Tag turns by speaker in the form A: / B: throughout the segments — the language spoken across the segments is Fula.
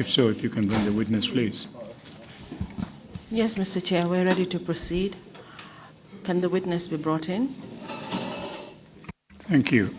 A: If so, if you can bring the witness, please.
B: Yes, Mr. Chair, we're ready to proceed. Can the witness be brought in?
A: Thank you.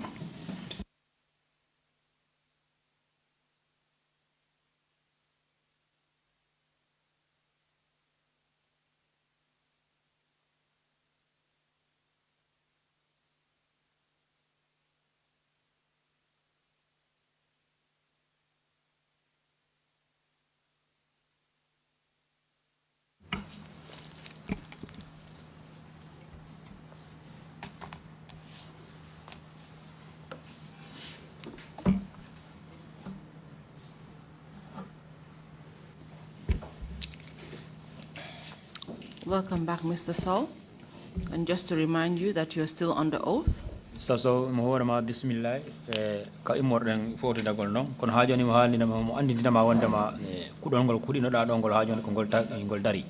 B: Welcome back, Mr. Saul. And just to remind you that you're still under oath.
C: So mo bismillah ka imorden foti dagol non kono hajoni mo halina mo andidina ma wondema kudongol kudino da dongol hajoni ko gol dari.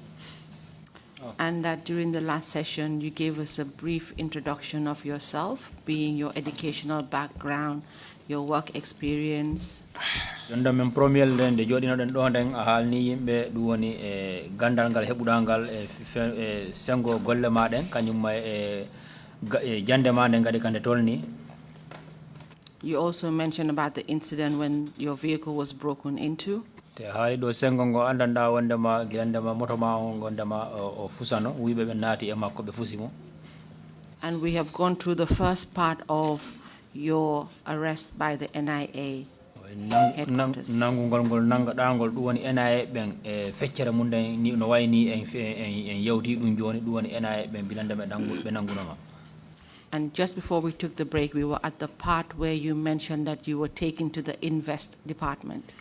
B: And that during the last session you gave us a brief introduction of yourself, being your educational background, your work experience.
C: Yonda men premier den de jodino den do den a halni yimbe du woni gandal ngal hebudangal sengo golle maden kanyum may jande ma den gadi kande tolni.
B: You also mentioned about the incident when your vehicle was broken into.
C: Te haali do sengo ngo andanda wondema gilandema moto ma gondema o fusano wibe be naati e makko be fusimo.
B: And we have gone through the first part of your arrest by the NIA.
C: Nangungol ngol nanga dangol du woni NIA ben feccere mun den ni no wayni en yawti dum joni du woni NIA ben bilande be dangul be nangunoma.
B: And just before we took the break, we were at the part where you mentioned that you were taken to the invest department.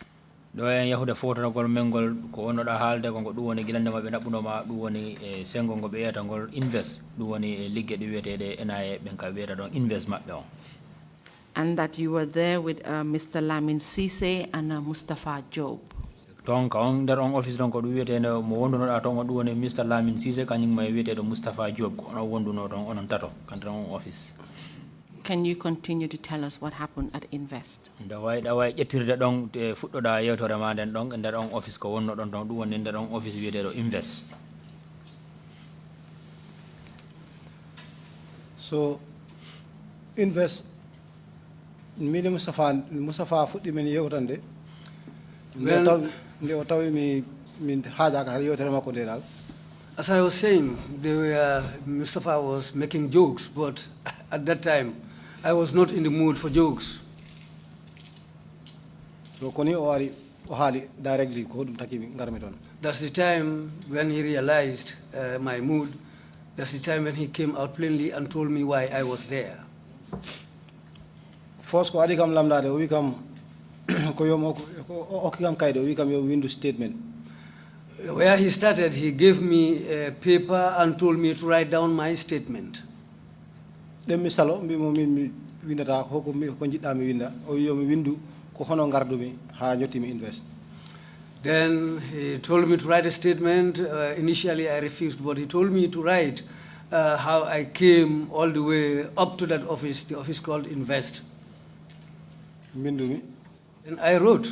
C: Do en yahude fotonogol mengol ko onoda haalde ko du woni gilande mabbe nabunoma du woni sengo ngo be yeta ngol invest du woni ligge di wetede NIA ben ka weta don invest mabbe on.
B: And that you were there with Mr. Lamin Cisse and Mustafa Job.
C: Donc on der on office don ko du wetede mo wonduno da ton du woni Mr. Lamin Cisse kanyum may wetede Mustafa Job ko on wonduno don onon tato kan on office.
B: Can you continue to tell us what happened at Invest?
C: Da way jettirde don fuddoda yewtore ma den don der on office ko wonno don du woni der on office wetede Invest.
D: So Invest mini Mustafa fuddi men yewtande
E: as I was saying, Mustafa was making jokes, but at that time I was not in the mood for jokes. That's the time when he realized my mood. That's the time when he came out plainly and told me why I was there.
D: First, we come window statement.
E: Where he started, he gave me a paper and told me to write down my statement.
D: Then
E: he told me to write a statement. Initially I refused, but he told me to write how I came all the way up to that office, the office called Invest. And I wrote.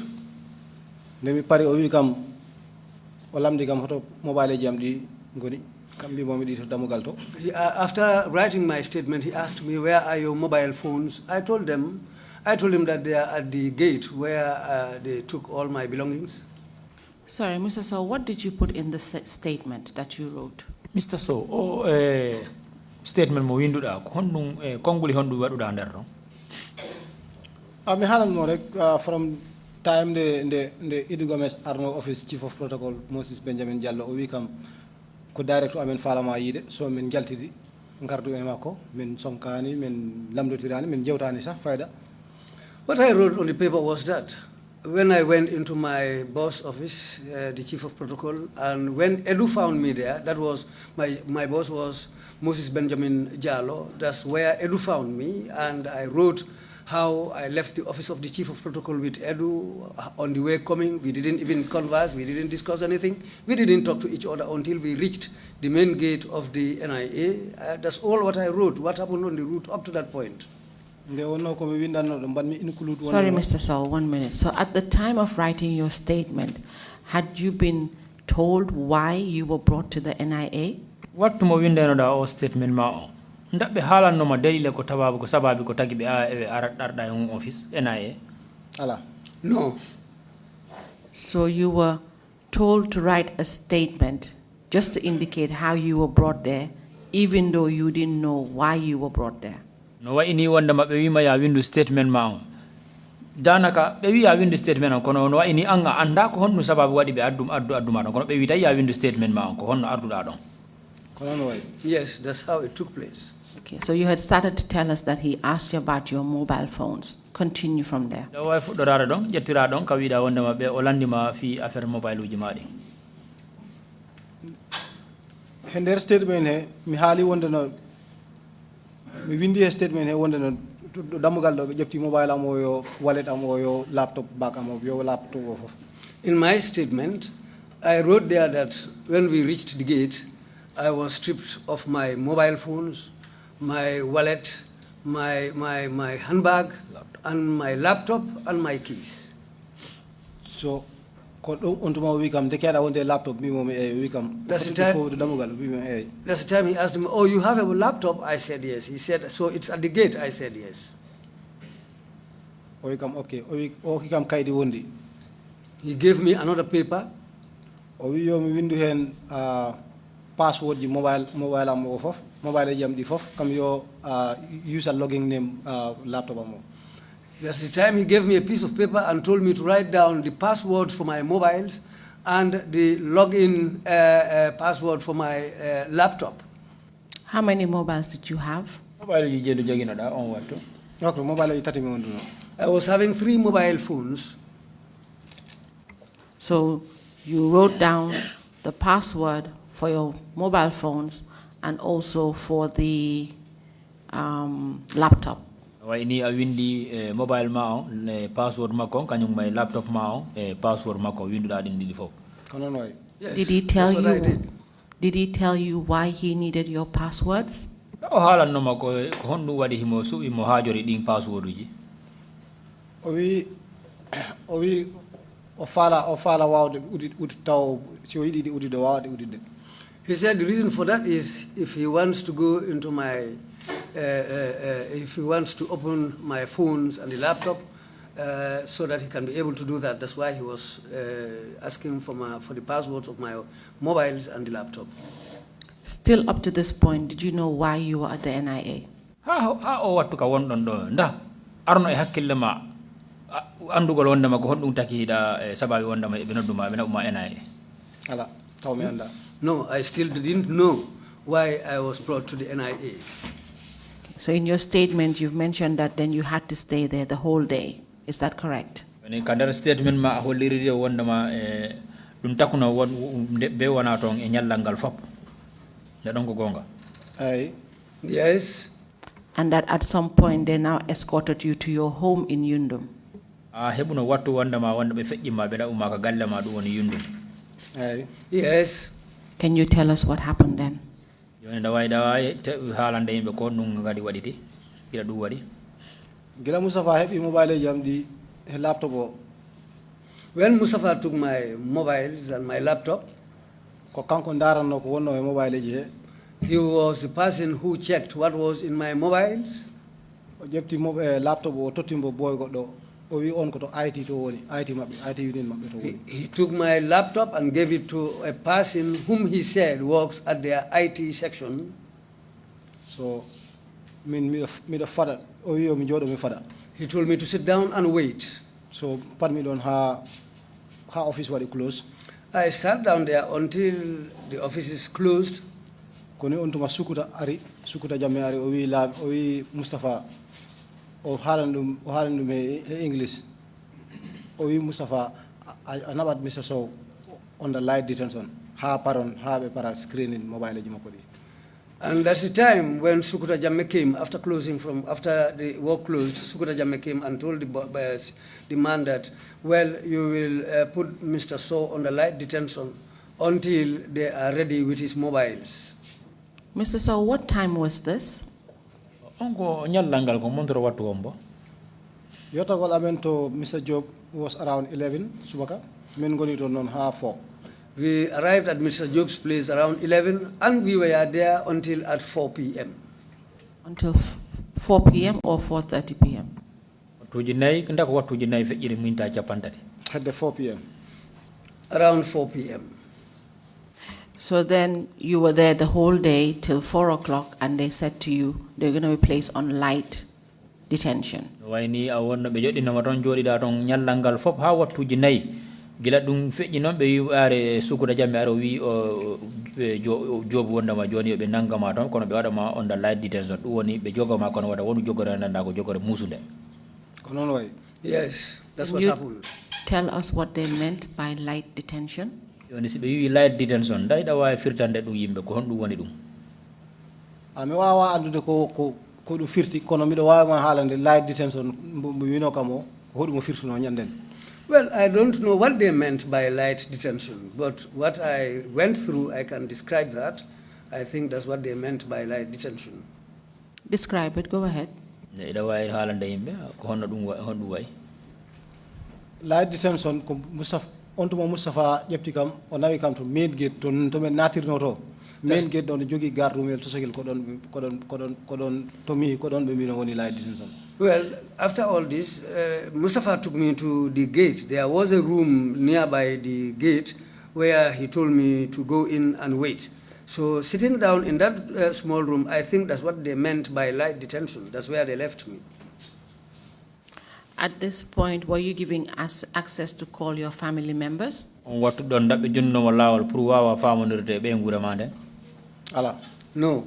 E: After writing my statement, he asked me, "Where are your mobile phones?" I told him that they are at the gate where they took all my belongings.
B: Sorry, Mr. So, what did you put in the statement that you wrote?
C: Mr. So, statement mo winduda ko hondum konguli hondu waduda nder no.
D: From time the Idu Gomez Arno Office Chief of Protocol Moses Benjamin Jallo o wi kam ko director amen falama yide so min jaltidi ngardu e makko min sonkani min lamdotirani min jewtani sa fayda.
E: What I wrote on the paper was that when I went into my boss office, the Chief of Protocol, and when Edu found me there, that was my boss was Moses Benjamin Jallo. That's where Edu found me, and I wrote how I left the office of the Chief of Protocol with Edu on the way coming. We didn't even converse, we didn't discuss anything. We didn't talk to each other until we reached the main gate of the NIA. That's all what I wrote, what happened on the route up to that point.
D: nde wonno ko mi windanno ɗo mbanmi include
B: Sorry, Mr. Saul, 1 minute. So at the time of writing your statement, had you been told why you were brought to the NIA?
C: Wattu mo windenoɗa o statement ma o ndaɓɓe haalannoma dalile ko tababu ko sababi ko tagi ɓe arɗarɗa e on office NIA?
D: ala.
E: No.
B: So you were told to write a statement just to indicate how you were brought there, even though you didn't know why you were brought there.
C: No wa ini wonde maɓɓe wima ya windu statement ma on danaka ɓe wi ya windu statement on kono no wa ini anga anda ko honɗum sababu waɗi ɓe adduma ɗon kono ɓe wi tawi ya windu statement ma on ko honno arduɗa ɗon.
D: Kono no way.
E: Yes, that's how it took place.
B: Okay, so you had started to tell us that he asked you about your mobile phones. Continue from there.
C: ɗo way fuɗɗorade ɗon ƴettira ɗon ka wiɗa wondema ɓe o landima fi affaire mobile uji maɗi.
D: He nder statement he mi haali wonde no mi windi e statement he wonde no ɗo dammugal ɗo ɓe ƴefti mobile am o yo wallet am o yo laptop bag am o yo laptop o fof.
E: In my statement, I wrote there that when we reached the gate, I was stripped of my mobile phones, my wallet, my handbag, and my laptop and my keys.
D: So ko ɗum on tuma wi kam de keeɗa wonde laptop mbimomi eyi wi kam
E: That's the time.
D: fof dammugal mbimi eyi.
E: That's the time he asked me, oh, you have a laptop? I said yes. He said, so it's at the gate? I said yes.
D: O wi kam ok o wi o hikam kaydi wondi.
E: He gave me another paper.
D: O wi yo mi windu hen password ji mobile am o fof mobile ji am ɗi fof kam yo user logging name laptop am o.
E: That's the time he gave me a piece of paper and told me to write down the password for my mobiles and the login password for my laptop.
B: How many mobiles did you have?
C: Mobile uji jeeɗo joguinoɗa on wattu?
D: Ok mobile ji tati mi wonduno.
E: I was having 3 mobile phones.
B: So you wrote down the password for your mobile phones and also for the laptop.
C: Way ni a windi mobile ma on password makko kañum may laptop ma on password makko winduɗa ɗin ɗiɗi fof.
D: Kono no way.
E: Yes,
B: Did he tell
E: that's what I
B: you?
E: did.
B: Did he tell you why he needed your passwords?
C: O haalannoma ko honɗum waɗi himo suɓimo haajori ɗin password uji.
D: O wi o faala wawde udit taw si o yiɗi udide wawde udide.
E: He said the reason for that is if he wants to go into my, if he wants to open my phones and the laptop, so that he can be able to do that. That's why he was asking for the passwords of my mobiles and the laptop.
B: Still up to this point, did you know why you were at the NIA?
C: Ha o wattu ka wonɗon ɗo nda arno e hakkille ma andugol wondema ko honɗum takiɗa sababi wondema ɓe nodduma ɓe naɓuma NIA.
D: Ala taw mi anda.
E: No, I still didn't know why I was brought to the NIA.
B: So in your statement, you've mentioned that then you had to stay there the whole day. Is that correct?
C: Ka nder statement ma a holliri wondema ɗum takuno ɓe wona toon e ñallal ngal fop nde ɗon ko gonga.
D: Eyi.
E: Yes.
B: And that at some point they now escorted you to your home in Yundum.
C: A heɓuno wattu wondema wonde ɓe feƴƴima ɓe ɗaɓuma ka galle ma ɗum woni Yundum.
D: Eyi.
E: Yes.
B: Can you tell us what happened then?
C: Joni ɗawawi haalande yimɓe ko ɗum kadi waɗiti gila ɗum waɗi.
D: Gila Mustafa heɓi mobile ji am ɗi e laptop o.
E: When Mustafa took my mobiles and my laptop,
D: ko kanko daranno ko wonno e mobile ji he.
E: he was the person who checked what was in my mobiles.
D: O ƴefti laptop o tottimbo boy goɗɗo o wi on ko to IT to woni IT maɓɓe IT unit maɓɓe to woni.
E: He took my laptop and gave it to a person whom he said works at their IT section.
D: So min miɗo faɗa o wi mi jooɗo mi faɗa.
E: He told me to sit down and wait.
D: So patmi ɗon ha office waɗi close.
E: I sat down there until the office is closed.
D: Koni on tuma sukuta jamme ari o wi Mustafa o haalan ɗum e English. O wi Mustafa a naɓat Mr. Sow on the light detention ha paron ha ɓe para screening mobile ji makko ɗi.
E: And that's the time when Sukuta Jamme came, after the work closed, Sukuta Jamme came and told the man that, well, you will put Mr. Sow on the light detention until they are ready with his mobiles.
B: Mr. Saul, what time was this?
C: onko nyallangal ko montoro wattu ombo
D: Yotagol amen to Mr. Job was around 11 subaka. Men goni to non ha 4.
E: We arrived at Mr. Job's place around 11, and we were there until at 4 p.m.
B: Until 4 p.m. or 4:30 p.m.?
C: wattuji nayi ndako wattuji nayi feƴƴiri minta capantati
D: At the 4 p.m.
E: Around 4 p.m.
B: So then you were there the whole day till 4 o'clock, and they said to you they're going to be placed on light detention.
C: wayni a wonno ɓe joɗɗinoma toon jooɗiɗa toon ñallalngal fof ha wattuji nayi gila ɗum feƴƴi noon ɓe wi are sukuda jammi ara wi joobi wondema joni yoɓe nanggama toon kono ɓe waɗama on the light detention ɗum woni ɓe jogoma kono waɗa wonu jogore nanda ko jogore musude
D: Konon way.
E: Yes, that's
B: Can
E: what
B: you
E: happened.
B: tell us what they meant by light detention?
C: joni si ɓe wi light detention dayɗa wawi firtande ɗum yimɓe ko honɗum woni ɗum
D: Ami wawa andude ko ɗum firti kono miɗo wawi ma haalande light detention mo wino kam o ko hoɗum o firtuno ñanden.
E: Well, I don't know what they meant by light detention, but what I went through, I can describe that. I think that's what they meant by light detention.
B: Describe it, go ahead.
C: ida wawi haalande yimɓe ko honno ɗum way
D: Light detention ko Mustafa on tuma Mustafa ƴefti kam o nawi kam to main gate to men natirno to. Main gate ɗon jogi garde rumel to sogel ko ɗon to mi ko ɗon ɓe mbino woni light detention.
E: Well, after all this, Mustafa took me to the gate. There was a room nearby the gate where he told me to go in and wait. So sitting down in that small room, I think that's what they meant by light detention. That's where they left me.
B: At this point, were you giving us access to call your family members?
C: on wattu ɗon daɓɓe jonnomo laawol pour wawa famodirde ɓe guurama nden
D: Ala.
E: No.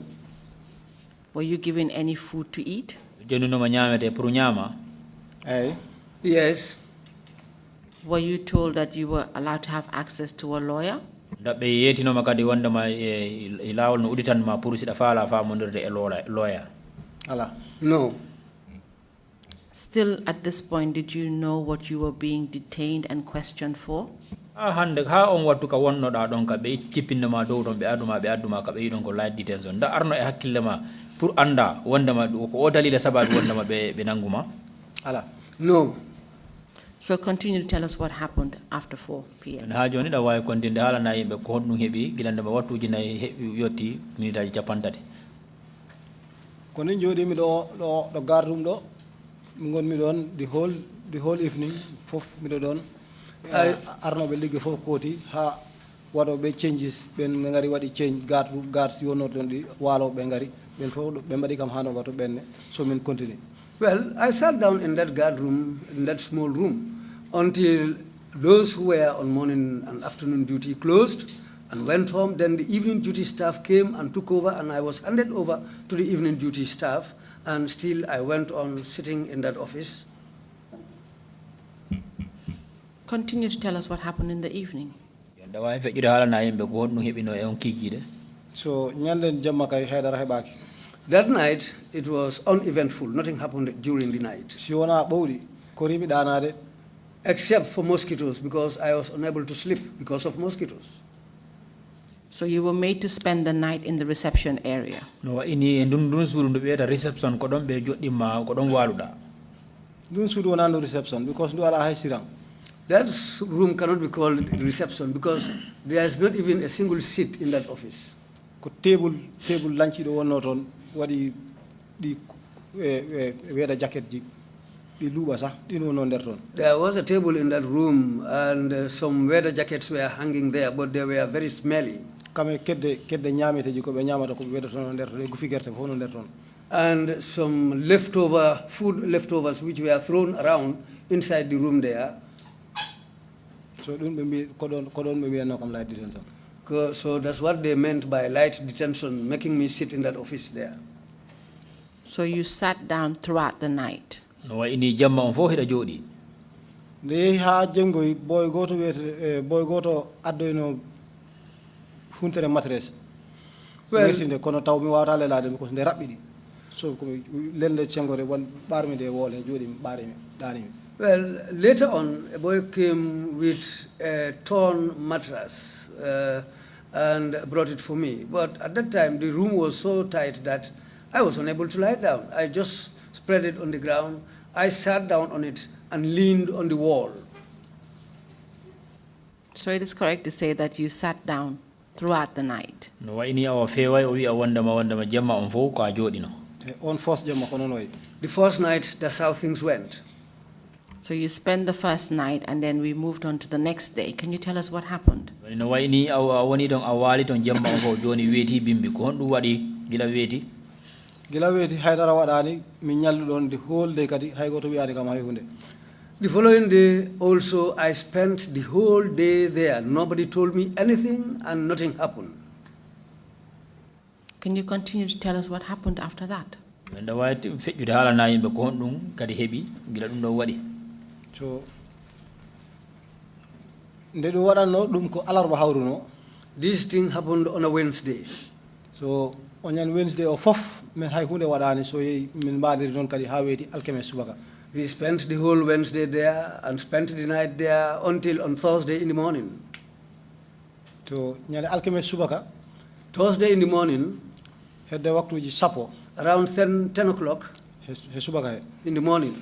B: Were you given any food to eat?
C: jonninoma ñamete pour ñaama
D: Ay.
E: Yes.
B: Were you told that you were allowed to have access to a lawyer?
C: daɓɓe yeetinoma kadi wondema e laawol no uditanma pour siɗa faala famodirde e lawyer
D: Ala.
E: No.
B: Still, at this point, did you know what you were being detained and questioned for?
C: ha hande ha on wattu ka wonnoɗa ɗon ka ɓe cippindema dow ɗon ɓe adduma ka ɓe yiɗon ko light detention nda arno e hakkille ma pour anda wondema ko o dalila sababu wondema ɓe nangguma
D: Ala.
E: No.
B: So continue to tell us what happened after 4 p.m.
C: ha joni ɗa wawi continde haalana yimɓe ko honɗum heeɓi gilandema wattuji nayyi heɓi yetti minute aji capantati
D: ko ni jooɗimi ɗo garde room ɗo mi gonmi ɗon the whole evening fof miɗo ɗon arnoɓe ligge fof kooti ha waɗoɓe changes ɓen ngari waɗi change garde si wonnoto ɗon ɗi waaloɓe ngari ɓen fof ɓe mbaɗi kam hanoba to ɓenne so min continue.
E: Well, I sat down in that guard room, in that small room, until those who were on morning and afternoon duty closed and went home. Then the evening duty staff came and took over, and I was handed over to the evening duty staff, and still I went on sitting in that office.
B: Continue to tell us what happened in the evening.
C: nda wawi feƴƴude haalana yimɓe ko honɗum heeɓino e on kikiɗe
D: So ñanden jamma kay haydara heɓaki.
E: That night, it was uneventful. Nothing happened during the night.
D: Si wona ɓowɗi ko riimi ɗanade.
E: Except for mosquitoes, because I was unable to sleep because of mosquitoes.
B: So you were made to spend the night in the reception area.
C: no wayni e ndun suudu ndu ɓeyata reception ko ɗon ɓe joɗɗimma ko ɗon waluɗa
D: Ɗum suudu wona no reception because ndu ala hay siran.
E: That room cannot be called reception because there is not even a single seat in that office.
D: Ko table lanciɗo wonno toon waɗi ɗi weeda jacket ji ɗi luuɓa sah ɗin wonno nder toon.
E: There was a table in that room and some weather jackets were hanging there, but they were very smelly.
D: Kame kedde ñaameteji ko ɓe ñaamata ko ɓe weedata no nder toon e gufi gerte fof no nder toon.
E: And some food leftovers which were thrown around inside the room there.
D: So ɗum ɓe mbi ko ɗon ɓe mbiyatno kam light detention.
E: So that's what they meant by light detention, making me sit in that office there.
B: So you sat down throughout the night.
C: no wayni jamma on fof heɗa jooɗi
D: nde yehi ha jenggoy boy goto addoyno funtere matres wertinde kono taw mi wawata lelade mi ko nde raɓɓiɗi so komi lelde cengore won ɓarmi nde woole jooɗimi ɓarimi ɗanimi.
E: Well, later on, a boy came with a torn mattress and brought it for me. But at that time, the room was so tight that I was unable to lie down. I just spread it on the ground. I sat down on it and leaned on the wall.
B: So it is correct to say that you sat down throughout the night.
C: No wa ini awa fewa o wi awanda jemma on fo ko a jodi no.
D: On first jam ko non way.
E: The first night, that's how things went.
B: So you spent the first night and then we moved on to the next day. Can you tell us what happened?
C: No wa ini awoni ton awali ton jemma on fo joni weti bimbi ko hondu wadi gila weti.
D: Gila weti haydara wadani mi nyallu don the whole day kadi hay goto wi'ade kam hay hunde.
E: The following day, also, I spent the whole day there. Nobody told me anything and nothing happened.
B: Can you continue to tell us what happened after that?
C: Wenda wati fejjude halana yimbe ko hondum kadi hebi gila dum do wadi.
D: So nde dum wadanno dum ko alarba hawruno.
E: This thing happened on a Wednesday.
D: So on Wednesday o fof men hay hunde wadani so min badiri non kadi ha weti alkemes subaka.
E: We spent the whole Wednesday there and spent the night there until on Thursday in the morning.
D: So nyale alkemes subaka.
E: Thursday in the morning,
D: Hedde waktuji sapo.
E: around 10 o'clock
D: He subaka he.
E: in the morning,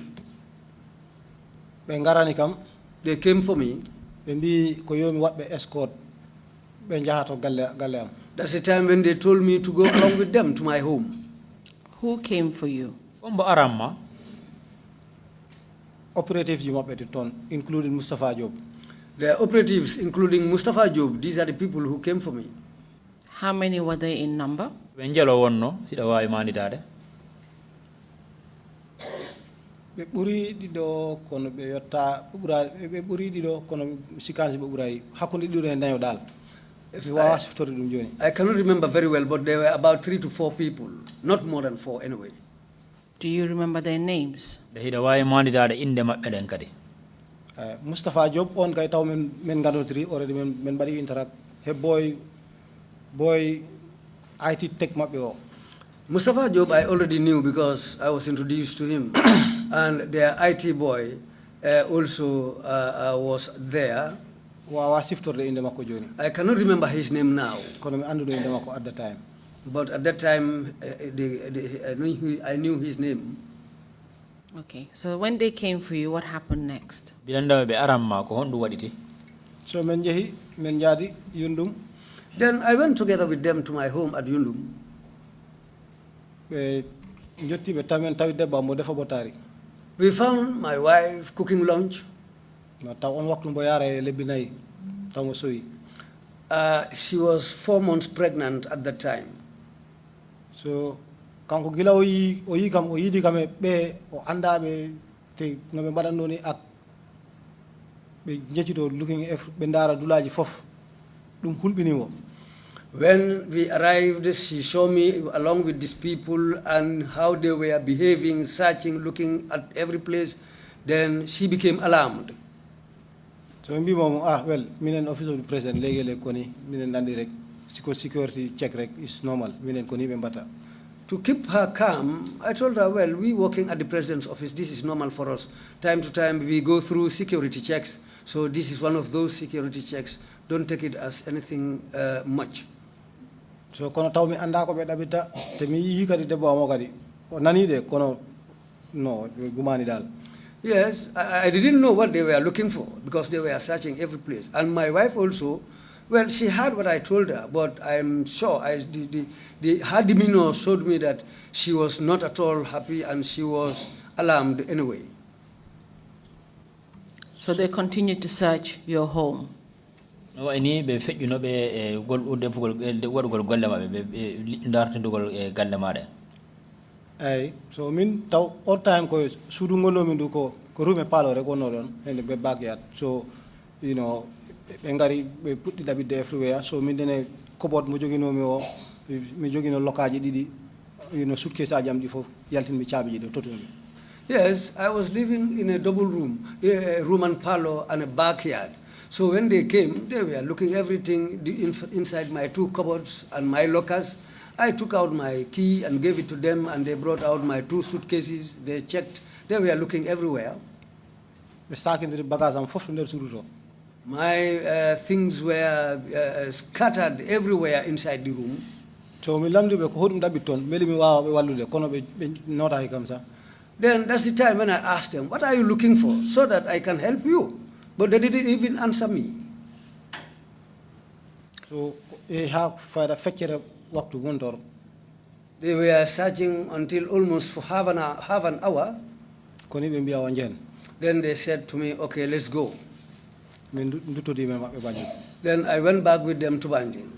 D: Be ngarani kam
E: they came for me.
D: be mbi ko yomi wadbe escort be jahato galle am.
E: That's the time when they told me to go along with them to my home.
B: Who came for you?
C: Ombo aramma
D: Operative ji mabbe to ton including Mustafa Job.
E: The operatives, including Mustafa Job, these are the people who came for me.
B: How many were they in number?
C: wenjelo wonno sida wawi manitade.
D: Be buri dido kono be yotta be buri dido kono sikanji be buray hakkunde dido en daño dal. If you was to dum joni.
E: I cannot remember very well, but there were about 3 to 4 people, not more than 4 anyway.
B: Do you remember their names?
C: De hida wawi manitade inde mabbe den kadi.
D: Mustafa Job on kay taw men gadotri already men bari interact he boy IT tech mabbe o.
E: Mustafa Job I already knew because I was introduced to him. And their IT boy also was there.
D: Wa siftorde inde makko joni.
E: I cannot remember his name now.
D: Kono mi andudo inde makko at the time.
E: But at that time, I knew his name.
B: Okay, so when they came for you, what happened next?
C: Bilanda be aramma ko hondu waditi.
D: So men jehi men jadi yundum.
E: Then I went together with them to my home at Yundum.
D: Be jotti be tamen tawi debba mo defa botari.
E: We found my wife cooking lunch.
D: Ma taw on waktu mbo yare lebbi nayi taw mo soyi.
E: She was 4 months pregnant at that time.
D: So kanko gila o yi kam o yidi kam be o andabe te no be badanno ni ak be jecito looking if be ndara dulaji fof dum hulbini wo.
E: When we arrived, she saw me along with these people and how they were behaving, searching, looking at every place. Then she became alarmed.
D: So mbi mom well minen office of the president legele koni minen nandi rek security check rek is normal minen koni be mbata.
E: To keep her calm, I told her, well, we working at the president's office, this is normal for us. Time to time, we go through security checks. So this is one of those security checks. Don't take it as anything much.
D: So kono taw mi anda ko be dabita te mi yi kadi debbo mo kadi o nani de kono no gumani dal.
E: Yes, I didn't know what they were looking for because they were searching every place. And my wife also, well, she heard what I told her, but I'm sure her demeanor showed me that she was not at all happy and she was alarmed anyway.
B: So they continued to search your home.
C: No any be fejju no be gol defugol wadugol golle mabbe be dartindugol galle made.
D: Ay so min taw all time ko sudu ngono min du ko rume palo rek wono don and be backyard. So you know be ngari be putti dabide everywhere. So min dene cupboard mo jogino mi jogino lokaji didi you know suitcase ajam di fof yaltin mi chabi do totally.
E: Yes, I was living in a double room, a room and parlor and a backyard. So when they came, they were looking everything inside my 2 cupboards and my lockers. I took out my key and gave it to them, and they brought out my 2 suitcases. They checked. They were looking everywhere. My things were scattered everywhere inside the room.
D: So mi lamdi be ko hodum dabiton meli mi wawa be wallude kono be nota kam sa.
E: Then that's the time when I asked them, what are you looking for so that I can help you? But they didn't even answer me.
D: So e ha fayda feccere waktu wondor.
E: They were searching until almost for half an hour.
D: Koni be mbiya wanjen.
E: Then they said to me, okay, let's go.
D: Min ndutodi me mabbe Banjul.
E: Then I went back with them to Banjul.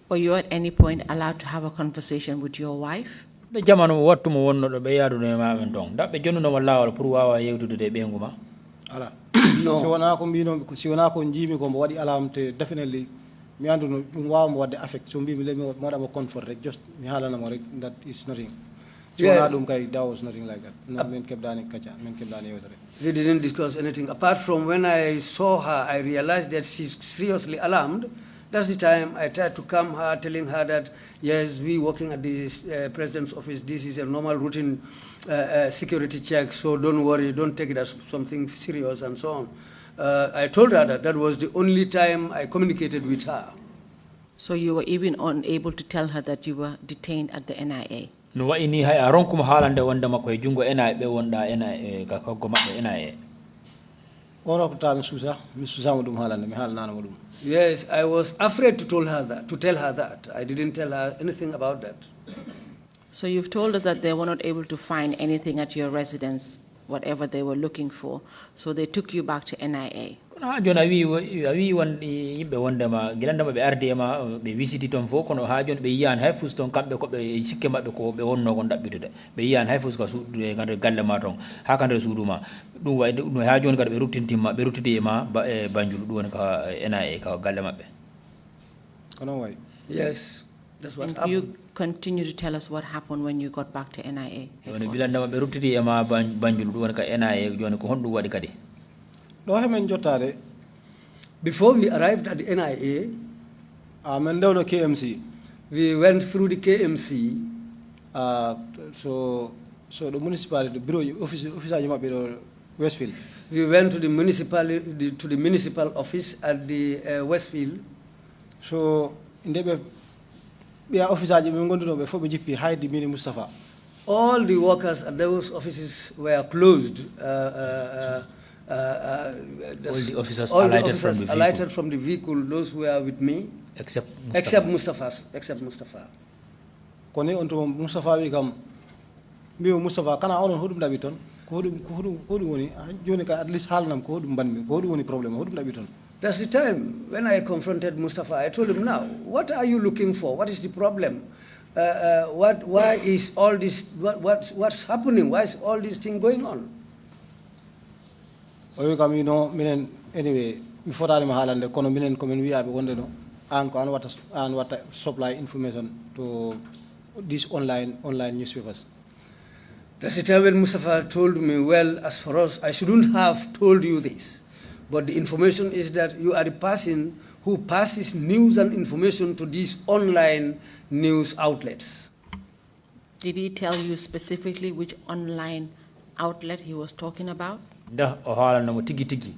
B: Were you at any point allowed to have a conversation with your wife?
C: The jamano wattu mo wonno do be yaadu ne ma men ton dabbe jonno mo lawol pour wawa yewtude de benguma.
D: Ala.
E: No.
D: Si wona ko mbino si wona ko jimi ko mo wadi alamte definitely mi andu no dum wawa mo wadde affect so mbimi le mi moda mo comfort rek just mi halana mo rek that is nothing. Si wona dum kay that was nothing like that. No men kebdani kacha men kebdani yewtere.
E: We didn't discuss anything. Apart from when I saw her, I realized that she's seriously alarmed. That's the time I tried to calm her, telling her that, yes, we working at the president's office. This is a normal routine security check, so don't worry, don't take it as something serious and so on. I told her that that was the only time I communicated with her.
B: So you were even unable to tell her that you were detained at the NIA?
C: No wa ini hay aron kum halande wonde makko e jungo NIA be wonda NIA ka ko mabbe NIA.
D: Oro ko ta mi susa mo dum halande mi halnana mo dum.
E: Yes, I was afraid to tell her that. I didn't tell her anything about that.
B: So you've told us that they were not able to find anything at your residence, whatever they were looking for. So they took you back to NIA.
C: Kono ha joni wi won yimbe wonde ma gilanda be arde ma be visiti ton fo kono ha joni be yiyan hay fus ton kambe ko be sikke mabbe ko be wonno gon dabbitude be yiyan hay fus ko suudu e gande galle ma ton ha kande suudu ma dum way no ha joni kada be ruttintimma be ruttidi e ma Banjul dum woni ka NIA ka galle mabbe.
D: Kono way.
E: Yes, that's what
B: And
E: happened.
B: you continue to tell us what happened when you got back to NIA.
C: Woni bilanda ma be ruttidi e ma Banjul dum woni ka NIA joni ko hondu wadi kadi.
D: Do hemen jottade
E: Before we arrived at the NIA,
D: men dewno KMC.
E: we went through the KMC.
D: So the municipality, the bureau, office mabbe do Westfield.
E: We went to the municipal office at the Westfield.
D: So ndebe biya office aji be gonduno be fo be jippi haydi mini Mustafa.
E: All the workers at those offices were closed.
C: All the officers
E: all the
C: alighted from
E: officers
C: the vehicle.
E: alighted from the vehicle, those who were with me,
C: Except
E: except Mustafa.
D: Kone on to Mustafa wi kam biyo Mustafa kana onon hodum dabi ton ko hodum woni joni ka at least halnam ko hodum banmi ko hodum woni problem hodum dabi ton.
E: That's the time when I confronted Mustafa. I told him, now, what are you looking for? What is the problem? Why is all this, what's happening? Why is all this thing going on?
D: O kam minen anyway mi fotani ma halande kono minen ko men wi'abe wonde no an ko an wata supply information to these online newspapers.
E: That's the time when Mustafa told me, well, as for us, I shouldn't have told you this. But the information is that you are the person who passes news and information to these online news outlets.
B: Did he tell you specifically which online outlet he was talking about?
C: da o halana mo tigi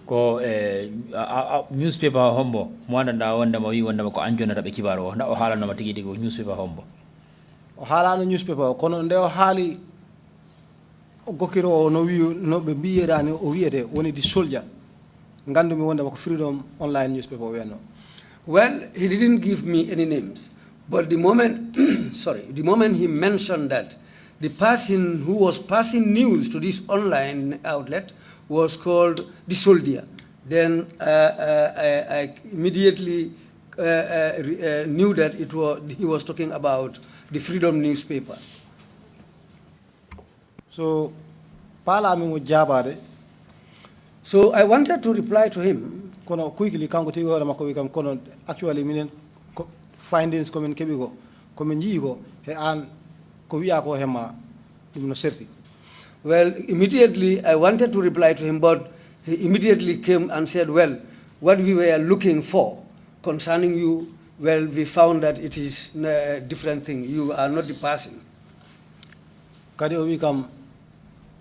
C: ko newspaper hombo mo wanda wonda mo wi wonda ko anjonata be kibaro da o halana mo tigi ko newspaper hombo
D: O halano newspaper kono nde o haali o gokiro no wi no be biyerani o wiyete woni di soldier ngandumi wonda ko freedom online newspaper wenno.
E: Well, he didn't give me any names, but the moment, the moment he mentioned that the person who was passing news to this online outlet was called the soldier, then I immediately knew that he was talking about the Freedom newspaper.
D: So pala mi mo jabade.
E: So I wanted to reply to him.
D: Kono quickly kanko tigi wala makko wi kam kono actually minen findings ko men kebi go ko men yi go he an ko wiya ko hema dum no serti.
E: Well, immediately I wanted to reply to him, but he immediately came and said, well, what we were looking for concerning you, well, we found that it is a different thing. You are not the person.
D: Kadi o wi kam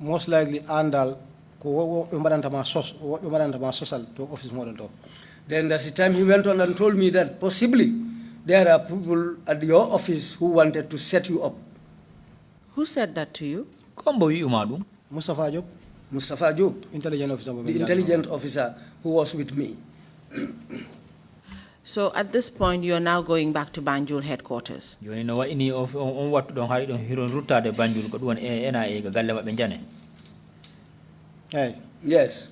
D: most likely andal ko be madanta ma sosal to office modon to.
E: Then that's the time he went on and told me that possibly there are people at your office who wanted to set you up.
B: Who said that to you?
C: Kombo wi umadum.
D: Mustafa Job,
E: Mustafa Job,
D: intelligent officer.
E: the intelligent officer who was with me.
B: So at this point, you are now going back to Banjul headquarters.
C: Joni no waini of on wattu don hari don hiron ruttade Banjul ko don NIA ga galle mabbe jane.
D: Hey.
E: Yes.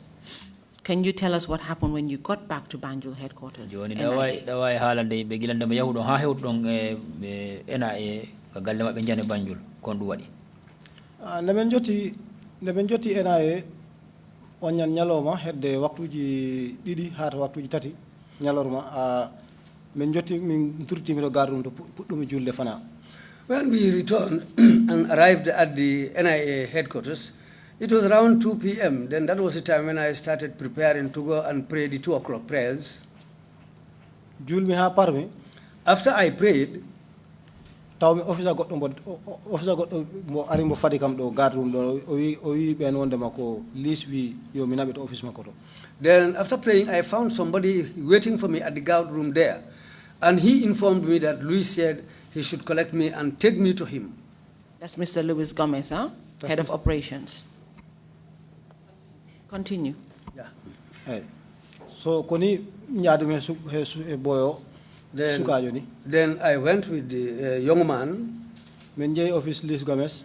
B: Can you tell us what happened when you got back to Banjul headquarters?
C: Joni
B: NIA?
C: dawai halande be gilande be yahudo ha hewdo don NIA ga galle mabbe jane Banjul kon du wadi.
D: Ndemen joti NIA onyan nyaloma hedde waktuji didi har waktuji tati nyalorma men joti min turti mi do gardum to puddumi julde fana.
E: When we returned and arrived at the NIA headquarters, it was around 2 p.m. Then that was the time when I started preparing to go and pray the 2 o'clock prayers.
D: Julmi ha parmi.
E: After I prayed,
D: Tawmi officer got mo ari mo fadi kam do gardum do o wi ben wonde mako list wi yo minabe to office mako to.
E: then after praying, I found somebody waiting for me at the guard room there. And he informed me that Luis said he should collect me and take me to him.
B: That's Mr. Luis Gomez, huh?
D: That's
B: Head of
D: Mr.
B: operations. Continue.
E: Yeah.
D: Hey. So koni nyadume e boyo sukajo ni.
E: Then I went with the young man.
D: Men jey office Luis Gomez.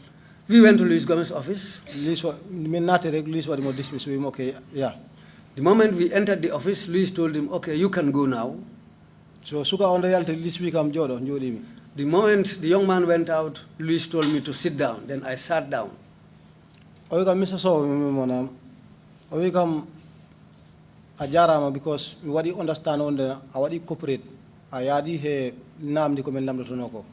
E: We went to Luis Gomez's office.
D: Luis men nate rek Luis wadi mo dismiss wi okay, yeah.
E: The moment we entered the office, Luis told him, okay, you can go now.
D: So suka on reality Luis wi kam jodo njodi mi.
E: The moment the young man went out, Luis told me to sit down. Then I sat down.
D: Oy kam Mr. So mi monam. Oy kam a jarama because mi wadi understand on the a wadi cooperate. A yadi he namdi ko men lamdo noko.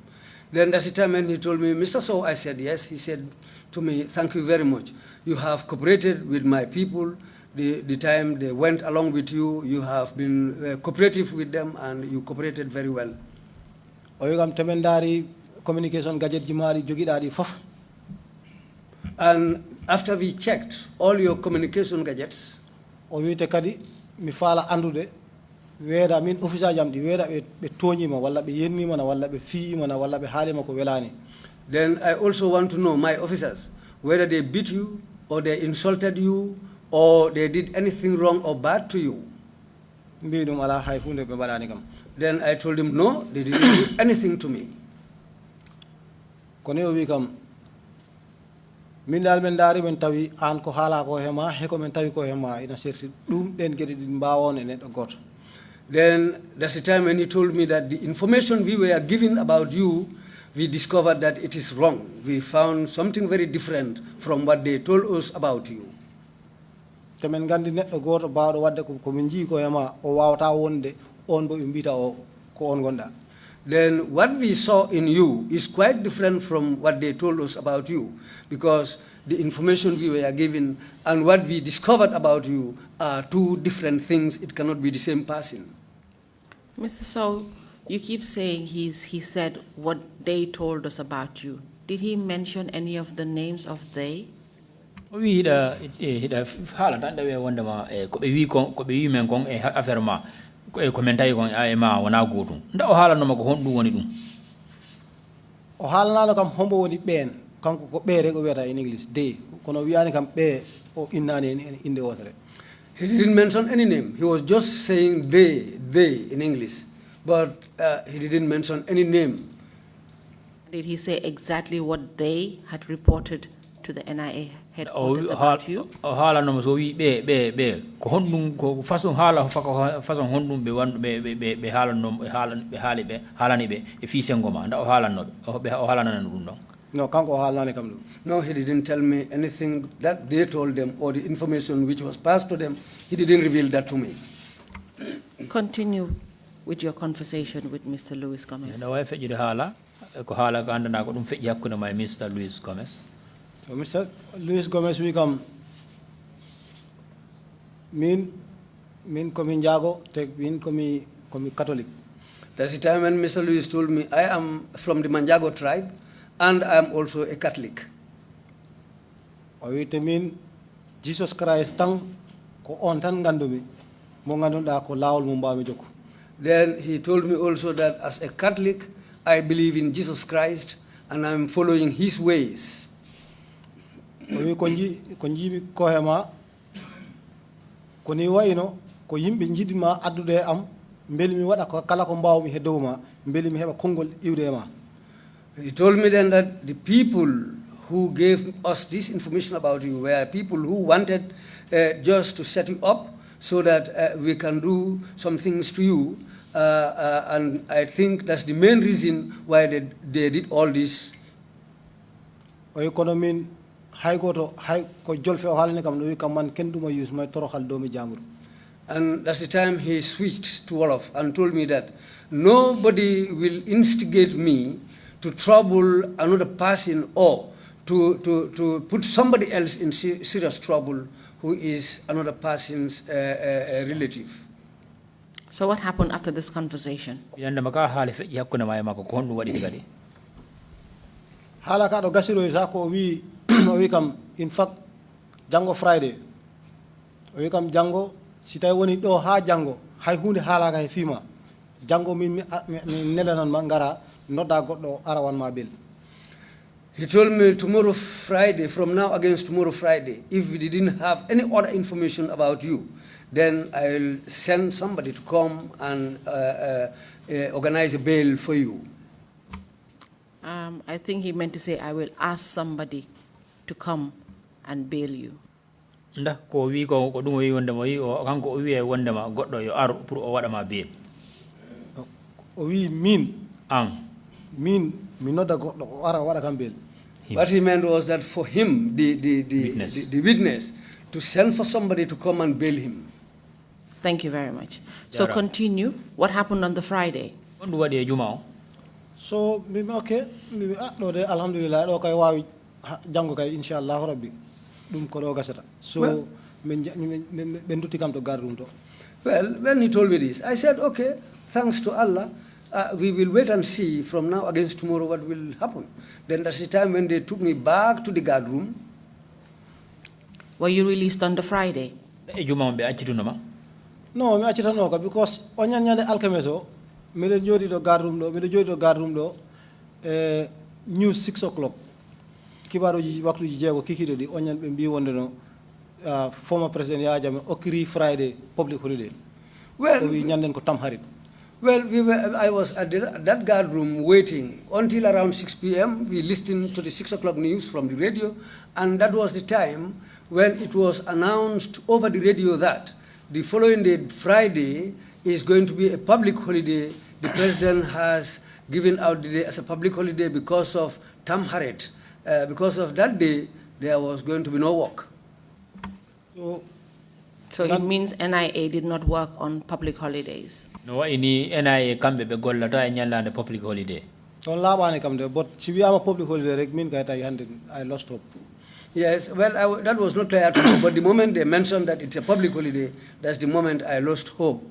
E: Then that's the time when he told me, Mr. So, I said yes. He said to me, thank you very much. You have cooperated with my people. The time they went along with you, you have been cooperative with them and you cooperated very well.
D: Oyogam temendari communication gadget jimari jogidadi fof.
E: And after we checked all your communication gadgets,
D: O wite kadi mi fala andude weda min officer jamdi weda be toñima walla be yennima na walla be fiima na walla be haalima ko welani.
E: then I also want to know my officers, whether they beat you or they insulted you or they did anything wrong or bad to you.
D: Mbidum ala hay hunde be badani kam.
E: Then I told him, no, they didn't do anything to me.
D: Kono o wi kam min dal men dari men tawi an ko hala ko hema he ko men tawi ko hema ina serti dum den gedi din bawon e neddo goto.
E: Then that's the time when he told me that the information we were given about you, we discovered that it is wrong. We found something very different from what they told us about you.
D: Temen gandi neddo goto bawdo wadde ko min ji ko hema o wawata wonde on bo mbita o ko on gonda.
E: Then what we saw in you is quite different from what they told us about you, because the information we were given and what we discovered about you are two different things. It cannot be the same person.
B: Mr. So, you keep saying he said what they told us about you. Did he mention any of the names of they?
C: We hida hala tan dawe wonde ma ko be wi men kon affaire ma ko commentaire kon ma wana godum nda o hala no ma ko hondu woni dum
D: O halnano kam hombo woni ben kanko ko be rek o weta in English they kono wiani kam be o innani inde wotere.
E: He didn't mention any name. He was just saying they in English, but he didn't mention any name.
B: Did he say exactly what they had reported to the NIA headquarters about you?
C: O hala no so wi be ko hondum ko façon hala façon hondum be wan be hala no halani be e fi sengoma nda o hala no o hala nan dum don.
D: No kanko o halnani kam dum.
E: No, he didn't tell me anything that they told them or the information which was passed to them. He didn't reveal that to me.
B: Continue with your conversation with Mr. Luis Gomez.
C: Na way fejjude hala ko hala ko andana ko dum fejji hakkunde may Mr. Luis Gomez.
D: So Mr. Luis Gomez wi kam min komi jago te min komi Catholic.
E: That's the time when Mr. Luis told me, I am from the Manjago tribe and I am also a Catholic.
D: O wi te min Jesus Christ tan ko on tan gandumi mo gandunda ko lawol mo mbami jokku.
E: Then he told me also that as a Catholic, I believe in Jesus Christ and I'm following his ways.
D: o wi ko jiimi kohema ko ni wayno ko yimɓe jiɗma addude e am beeli mi waɗa ko kala ko mbawmi he dow ma beeli mi heɓa konngol iwde e ma.
E: He told me then that the people who gave us this information about you were people who wanted just to set you up so that we can do some things to you. And I think that's the main reason why they did all this.
D: o wi kono min hay goto hay ko jolfe o haalani kam no wi kam man ken ɗuma use may torohal doomi janguru.
E: And that's the time he switched to Wolof and told me that nobody will instigate me to trouble another person or to put somebody else in serious trouble who is another person's relative.
B: So what happened after this conversation?
C: yande maka haali feƴƴi hakkunde ma e makko ko honɗum waɗi kadi
D: haala ka ɗo gasiroy sa ko o wi o wi kam in fact janngo Friday o wi kam janngo si tawi woni ɗo ha janngo hay hunde haalaka e fiima janngo min mi nelanan ma ngara nodda goɗɗo ara wanma bel.
E: He told me tomorrow Friday, from now against tomorrow Friday, if we didn't have any other information about you, then I will send somebody to come and organize a bail for you.
B: I think he meant to say, I will ask somebody to come and bail you.
C: nda ko wi ko ɗum o wi wondema wi o kanko o wi e wondema goɗɗo yo ar pour o waɗama bail.
D: o wi min
C: an
D: mi nodda goɗɗo o ara waɗa kam bel.
E: What he meant was that for him, the witness, to send for somebody to come and bail him.
B: Thank you very much. So continue. What happened on the Friday?
C: on ɗum waɗi e juma o
D: so mbimi ok mbimi ɗo de alhamdulillah ɗo kay wawi janngo kay inchallahu rabbi ɗum ko ɗo gasata so ɓen dutti kam to garde ɗum to.
E: Well, when he told me this, I said, okay, thanks to Allah, we will wait and see from now against tomorrow what will happen. Then that's the time when they took me back to the guard room.
B: Were you released on the Friday?
C: e juma on ɓe accitunoma
D: non mi accitano ka because o ñande alkames o miɗen jooɗi ɗo guard room ɗo e news 6 o'clock kibaruji waktuji jeego kikiɗe ɗi o ñan ɓe mbi wonde no former président Yaya Jammeh okkiri Friday public holiday.
E: Well,
D: o wi ñanden ko tam harit.
E: Well, I was at that guard room waiting until around 6 p.m. We listened to the 6 o'clock news from the radio, and that was the time when it was announced over the radio that the following day, Friday, is going to be a public holiday. The president has given out the day as a public holiday because of Tamharet. Because of that day, there was going to be no work.
B: So it means NIA did not work on public holidays.
C: no wayni NIA kamɓe ɓe gollata e ñallande public holiday.
D: on laaɓani kam de but si wiyama public holiday rek min kay tawi hande I lost hope.
E: Yes, well, that was not clear to me, but the moment they mentioned that it's a public holiday, that's the moment I lost hope.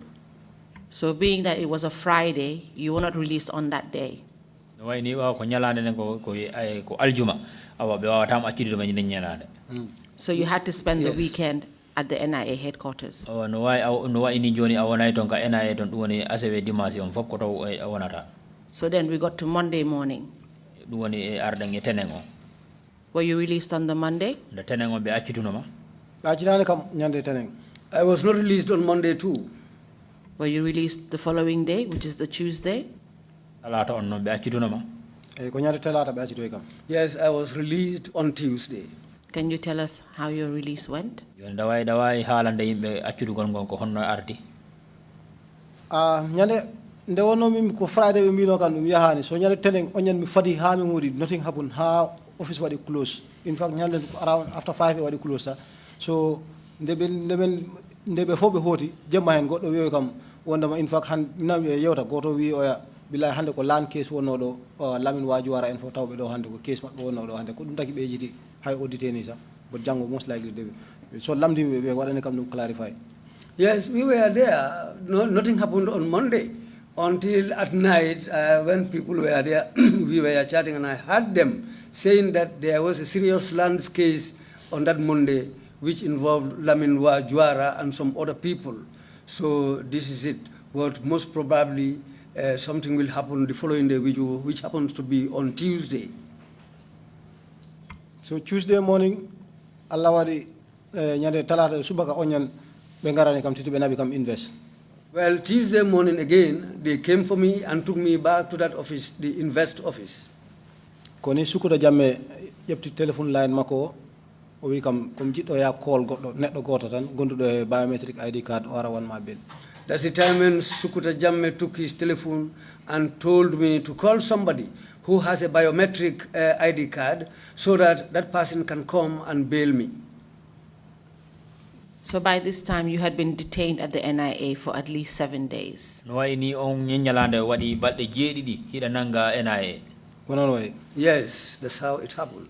B: So being that it was a Friday, you were not released on that day.
C: no wayni wawa ko ñalande nden ko aljuma awa ɓe wawatama accidude ma ñinen ñalande.
B: So you had to spend the weekend at the NIA headquarters.
C: no wayni joni a wonay toon ka NIA toon ɗum woni asewe dimanche on fof ko taw a wonata.
B: So then we got to Monday morning.
C: ɗum woni e arɗen e tenen o.
B: Were you released on the Monday?
C: nde tenen o ɓe accitunoma.
D: ɓe accitani kam ñande tenen.
E: I was not released on Monday too.
B: Were you released the following day, which is the Tuesday?
C: talata on noon ɓe accitunoma.
D: eyi ko ñande talata ɓe accitoy kam.
E: Yes, I was released on Tuesday.
B: Can you tell us how your release went?
C: joni dawawi haalande yimɓe accudugol ngon ko honno ardi.
D: ñande nde wonno min ko Friday ɓe mbino kam ɗum yahani so ñande tenen on ñande mi fadi ha mi muɗi nothing happen ha office waɗi close in fact ñande around after 5 ɓe waɗi close sa so nde ɓe fof ɓe hooti jemma hen goɗɗo wiyoy kam wondema in fact han minami e yewta goto wi oya billahi hande ko lan case wonno ɗo lamin waji wara en fof tawɓe ɗo hande ko case maɓɓe wonno ɗo hande ko ɗum taki ɓe jiti hay audité ni sa but janggo most likely so lamdimi ɓe waɗani kam ɗum clarify.
E: Yes, we were there. No, nothing happened on Monday until at night when people were there. We were chatting and I heard them saying that there was a serious land case on that Monday which involved Lamin Juara and some other people. So this is it. but most probably something will happen the following day, which happens to be on Tuesday.
D: So Tuesday morning, Allah wadi nyande talata subaka onyan bengarani kam titi benabi kam invest.
E: Well, Tuesday morning again, they came for me and took me back to that office, the invest office.
D: Koni sukuta jamme yepti telephone line mako o wi kam jiddo ya call goddo neddo goto tan gondudo e biometric ID card ora won ma bel.
E: That's the time when Sukuta Jamme took his telephone and told me to call somebody who has a biometric ID card so that that person can come and bail me.
B: So by this time, you had been detained at the NIA for at least 7 days.
C: No ini on nyenyalande wadi balde jeedidi hida nanga NIA.
D: Wonon way.
E: Yes, that's how it happened.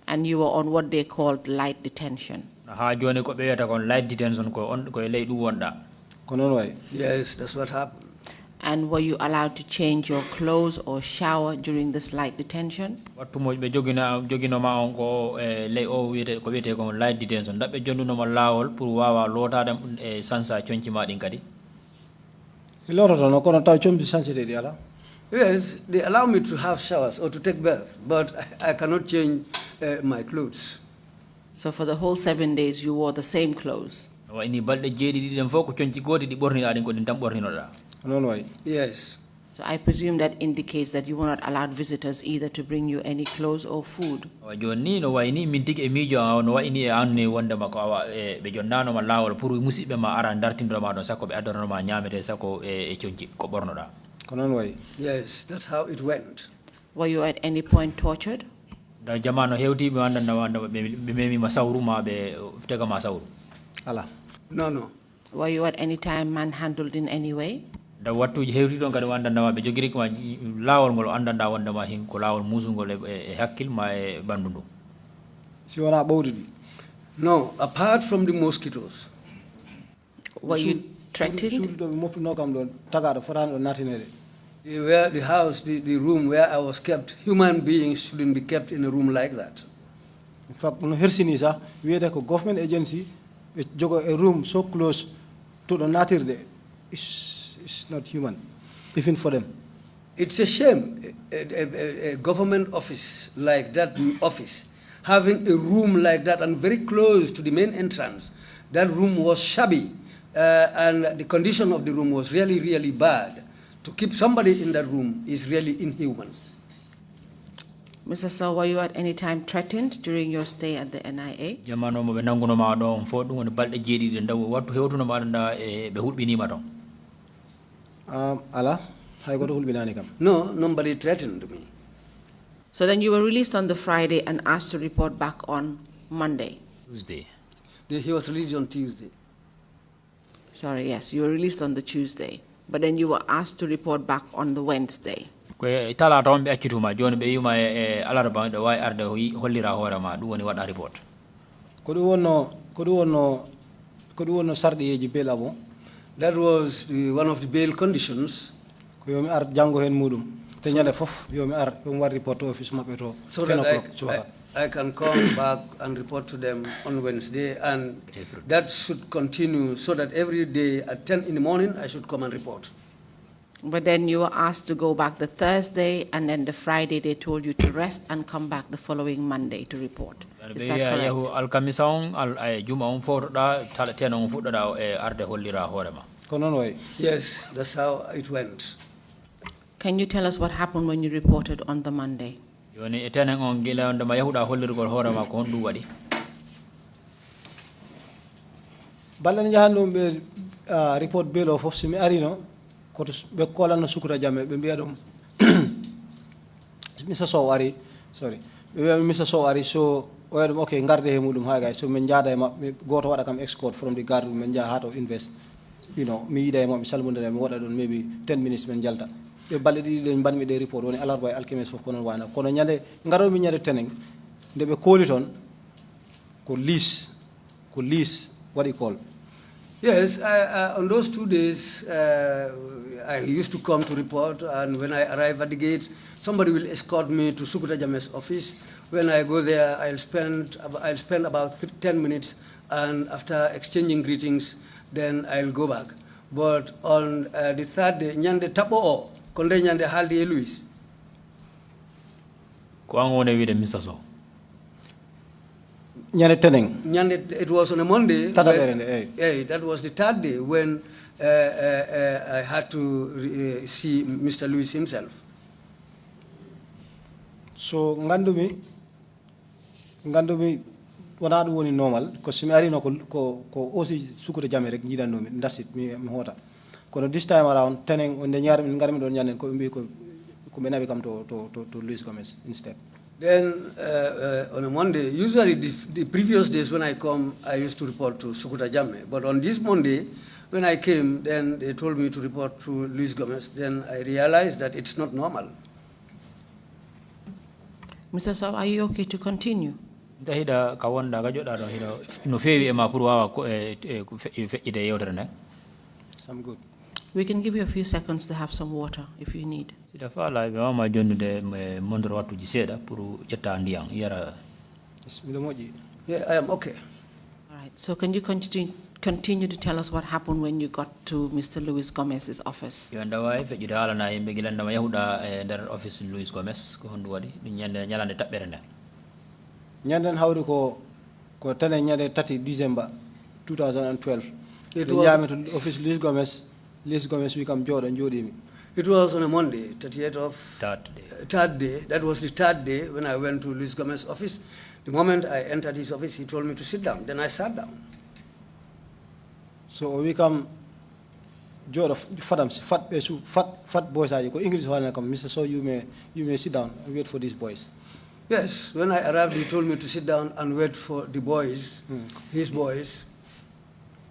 B: And you were on what they called light detention.
C: Ha joni ko be yata kon light detention ko on ko ley du wonda.
D: Konon way.
E: Yes, that's what happened.
B: And were you allowed to change your clothes or shower during this light detention?
C: Wattu mo be jogino ma on ko ley o wiete ko wiete ko light detention dabbe jonduno mo lawol pour wawa lotade sansa cionci ma din kadi.
D: Iloro no kono taw chombi sancete di ala.
E: Yes, they allow me to have showers or to take bath, but I cannot change my clothes.
B: So for the whole 7 days, you wore the same clothes?
C: Wa ini balde jeedidi den foko cionci goti di borni adin ko din tam borninoda.
D: Konon way.
E: Yes.
B: So I presume that indicates that you were not allowed visitors either to bring you any clothes or food.
C: Wa joni no wa ini min tigi e mijo no wa ini e anne wonde mako awa be jonnano ma lawol pour musibe ma ara dartindo ma don sakko be adorno ma nyamete sakko e cionci ko bornoda.
D: Konon way.
E: Yes, that's how it went.
B: Were you at any point tortured?
C: Da jamano hewti be wanda be memi masawru ma be tega masawru.
D: Ala.
E: No.
B: Were you at any time manhandled in any way?
C: Da wattu hewti don kadi wanda ma be jogiri ko lawol ngol andanda wanda ma hin ko lawol musungol e hakkil ma e bandundu.
D: Si wona bawdidi.
E: No, apart from the mosquitoes.
B: Were you threatened?
D: Suudu do moppi no kam don tagado forano natinede.
E: Where the house, the room where I was kept, human beings shouldn't be kept in a room like that.
D: In fact, no hersini sa wiede ko government agency be jogo a room so close to the natirde is not human, even for them.
E: It's a shame, a government office like that office, having a room like that and very close to the main entrance. That room was shabby, and the condition of the room was really, really bad. To keep somebody in that room is really inhuman.
B: Mr. Sow, were you at any time threatened during your stay at the NIA?
C: Jamano mo be nanguno ma don fo dum woni balde jeedi den daw wattu hewtuno ma da e be hulbini ma don.
D: Ala hay goto hulbinani kam.
E: No, nobody threatened me.
B: So then you were released on the Friday and asked to report back on Monday.
C: Tuesday.
E: He was released on Tuesday.
B: Sorry, yes, you were released on the Tuesday. But then you were asked to report back on the Wednesday.
C: Ko talata on be accituma joni be yuma e alarba do way arde hollira hore ma dum woni wada report.
D: Ko du wonno sardiyeji bela bon.
E: That was one of the bail conditions.
D: Ko yomi ar jango hen mudum te nyande fof yomi ar yomi war report to office mabbe to
E: So that I can come back and report to them on Wednesday, and that should continue so that every day at 10 in the morning I should come and report.
B: But then you were asked to go back the Thursday, and then the Friday they told you to rest and come back the following Monday to report. Is that correct?
C: Al kamisong al juma on for da tala on fuda da e arde hollira hore ma.
D: Konon way.
E: Yes, that's how it went.
B: Can you tell us what happened when you reported on the Monday?
C: Yoni etenen on gila on ma yahuda hollirgol hore ma ko hondu wadi.
D: Ballan jahandum be report belo fof simi arino ko be kolano sukuta jamme be biya dum Mr. Sow ari sorry be Mr. Sow ari so oyadum okay ngarde he mudum ha guys so men jaada ma goto wada kam escort from the guard men ja hato invest mi yida mo mi salmundere mi wada don maybe 10 minutes men jalta e balde di len banmi de report woni alarba e alkemes fof kono wana kono nyande ngaro mi nyade teneng de be koli ton ko lease what do you call.
E: Yes, on those 2 days, I used to come to report, and when I arrive at the gate, somebody will escort me to Sukuta Jame's office. When I go there, I'll spend about 10 minutes, and after exchanging greetings, then I'll go back. But on the third day, nyande tapo o, konde nyande haldi e Louis.
C: Ko angone wide Mr. So.
D: Nyane teneng.
E: Nyande, it was on a Monday. That was the third day when I had to see Mr. Louis himself.
D: So ngandumi wana du woni normal ko simi ari no ko aussi sukude jame rek njidan no mi ndasit mi hota kono this time around teneng on de ñaar mi ngarmi don ñanen ko mbi ko be nabi kam to Luis Gomez instead.
E: Then on a Monday, usually the previous days when I come, I used to report to Sukuta Jammeh. But on this Monday, when I came, then they told me to report to Luis Gomez. Then I realized that it's not normal.
B: Mr. Sow, are you okay to continue?
C: Tahida kawanda gajoda do hino no fewi e ma pour wawa ko ide yewtere ne.
D: I'm good.
B: We can give you a few seconds to have some water if you need.
C: Sida fala be mama jonnude mondoro wattu ji seda pour jetta ndiyam yara.
E: Yeah, I am okay.
B: All right. So can you continue to tell us what happened when you got to Mr. Luis Gomez's office?
C: Yo ndawa fe juda ala na yimbe gilanda ma yahuda der office Luis Gomez ko hondu wadi nyalande tabbere ne.
D: Nyanden hawri ko tane nyande 30 December 2012.
E: It was
D: to office Luis Gomez we come jodi.
E: It was on a Monday, 30th of
C: third day.
E: That was the third day when I went to Luis Gomez's office. The moment I entered his office, he told me to sit down. Then I sat down.
D: So we come jodo fat boys are English one come Mr. So you may sit down and wait for these boys.
E: Yes, when I arrived, he told me to sit down and wait for the boys, his boys.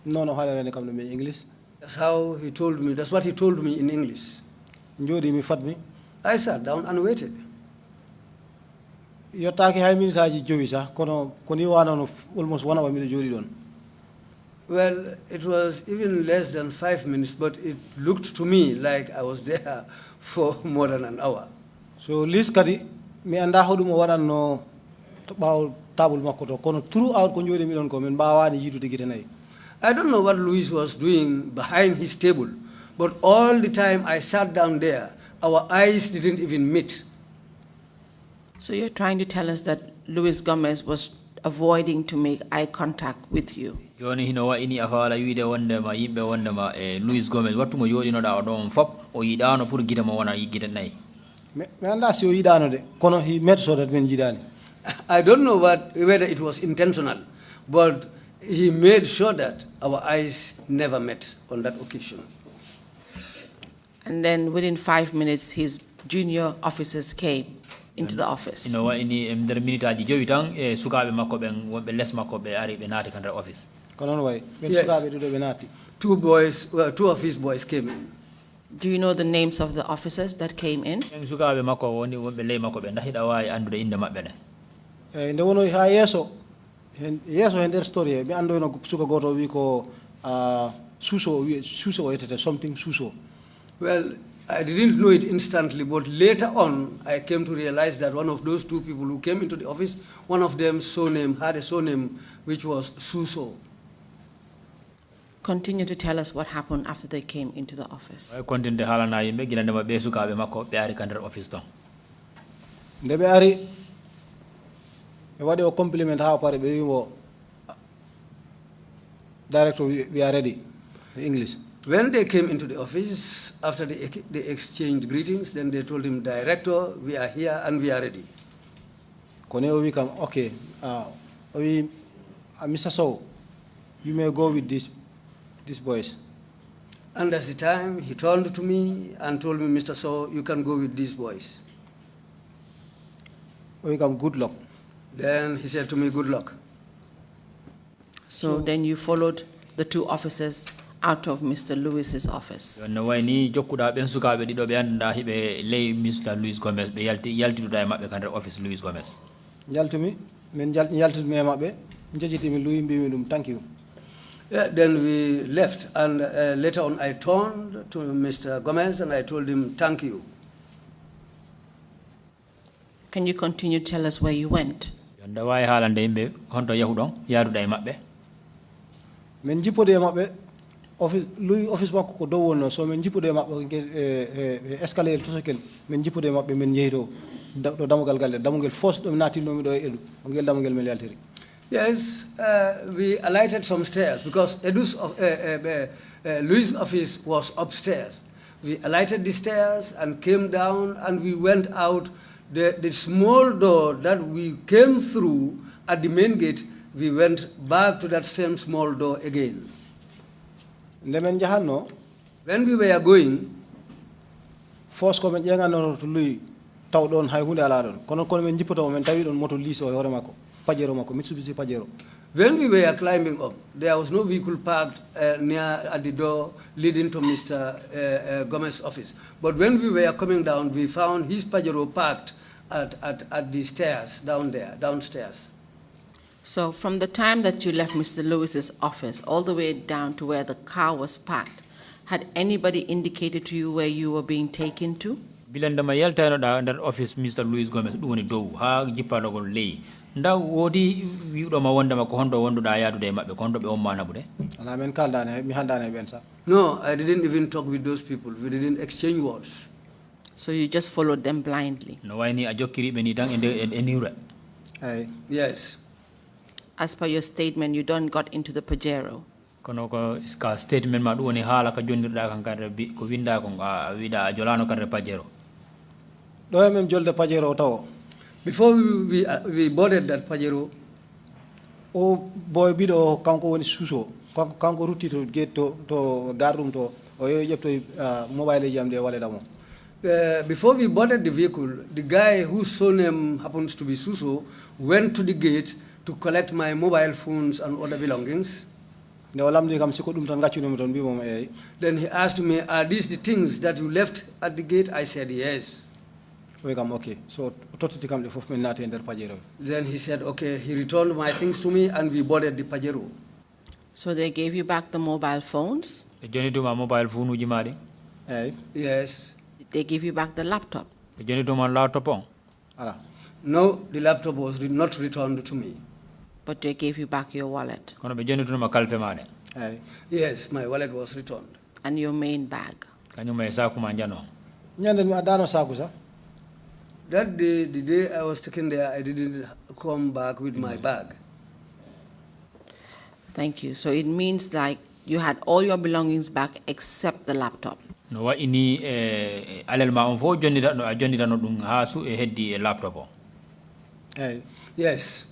D: No, how they come to me English.
E: That's how he told me. That's what he told me in English. I sat down and waited.
D: You're talking how many times you almost 1 hour minute.
E: Well, it was even less than 5 minutes, but it looked to me like I was there for more than an hour.
D: So, Liz Kadi, me anda hodu mo waran no tabul makoto kono throughout ko njodi mi don ko men bawani yidude gite nay.
E: I don't know what Luis was doing behind his table, but all the time I sat down there, our eyes didn't even meet.
B: So you're trying to tell us that Luis Gomez was avoiding to make eye contact with you?
C: Yoni hino wa ini afala yuide wonde ma yimbe wonde ma Luis Gomez wattu mo yodi no da don fop o yidano pour gita mo wona yigide nay.
D: Me anda si o yidano de kono he made so that men yidani.
E: I don't know whether it was intentional, but he made sure that our eyes never met on that occasion.
B: And then within 5 minutes, his junior officers came into the office.
C: You know what? In the minute aji jowi tan sukabe makko ben wonbe les makko be ari be naati kan office.
D: Konon way ben sukabe do be naati.
E: Two of his boys came in.
B: Do you know the names of the officers that came in?
C: En sukabe makko woni wonbe ley makko be ndahida wawi andude inde mabbe ne.
D: Nde wono ha yeso hender story be ando no suka goto wi ko suso wetete something suso.
E: Well, I didn't know it instantly, but later on, I came to realize that one of those two people who came into the office, one of them had a surname which was Suso.
B: Continue to tell us what happened after they came into the office.
C: I continue halana yimbe gilande ma be sukabe makko be ari kan office ton.
D: Nde be ari be wadi o compliment ha pare be wimo director we are ready English.
E: When they came into the office, after they exchanged greetings, then they told him, Director, we are here and we are ready.
D: Kone we come, okay, Mr. So, you may go with these boys.
E: And at the time, he turned to me and told me, Mr. So, you can go with these boys.
D: We come, good luck.
E: Then he said to me, good luck.
B: So then you followed the two officers out of Mr. Lewis's office.
C: No way ni jokkuda ben sukabe dido be anda hibe lay Mr. Luis Gomez be yalti do mabbe kan office Luis Gomez.
D: Yaltumi men yalti me mabbe njejiti mi Luis mbi dum thank you.
E: Yeah, then we left and later on I turned to Mr. Gomez and I told him thank you.
B: Can you continue to tell us where you went?
C: Yonda way halande imbe honto yahudon yaruda e mabbe.
D: Men jipode mabbe Louis office makko ko dow wonno so min jippude maɓɓe escalier to sokel min jippude maɓɓe min jeyto ɗo damugal galle damugel fos ɗo natinomi ɗo e edu o ngel damugel min yaltiri.
E: Yes, we alighted some stairs because Louis' office was upstairs. We alighted the stairs and came down and we went out. The small door that we came through at the main gate, we went back to that same small door again. When we were going,
D: force ko men ƴeŋanno to Louis taw ɗon hay hunde ala ɗon kono men jippoto men tawi ɗon moto liso e hoore makko Pajero makko Mitsubishi Pajero.
E: When we were climbing up, there was no vehicle parked near at the door leading to Mr. Gomez's office. But when we were coming down, we found his Pajero parked at the stairs down there, downstairs.
B: So from the time that you left Mr. Lewis's office all the way down to where the car was parked, had anybody indicated to you where you were being taken to?
C: Bilandama yaltano da under office Mr. Louis Gomez ɗum dow ha jippalogol ley nda woodi wiwɗoma wondema ko honɗo wonduɗa yaadude e maɓɓe ko honɗo ɓe ommanabude
D: ala men kaldane mi handane ɓen sa.
E: No, I didn't even talk with those people. We didn't exchange words.
B: So you just followed them blindly?
C: No wayni a jokkiriɓe ni tan e niwre.
E: Yes.
B: As per your statement, you don't got into the Pajero?
C: Kono ko ska statement ma ɗum woni haala ka jondirɗa kan kadi ko winda ko a wiɗa a jolano kadi Pajero.
D: ɗo e men jolde Pajero taw.
E: Before we boarded that Pajero,
D: o boy biɗo kanko woni suso kanko rutti to gate to gardum to o yo ƴefto mobile jam de waledamo.
E: Before we boarded the vehicle, the guy whose surname happens to be Suso went to the gate to collect my mobile phones and other belongings.
D: Then
E: he asked me, are these the things that you left at the gate? I said, yes.
D: Okay. So
E: then he said, okay, he returned my things to me and we boarded the Pajero.
B: So they gave you back the mobile phones?
E: Yes.
B: Did they give you back the laptop?
E: No, the laptop was not returned to me.
B: But they gave you back your wallet?
E: Yes, my wallet was returned.
B: And your main bag?
E: That day, the day I was taken there, I didn't come back with my bag.
B: Thank you. So it means like you had all your belongings back except the laptop?
C: No wa ini alel ma on fo jonnita no dum ha su e heddi e laptop.
E: Yes.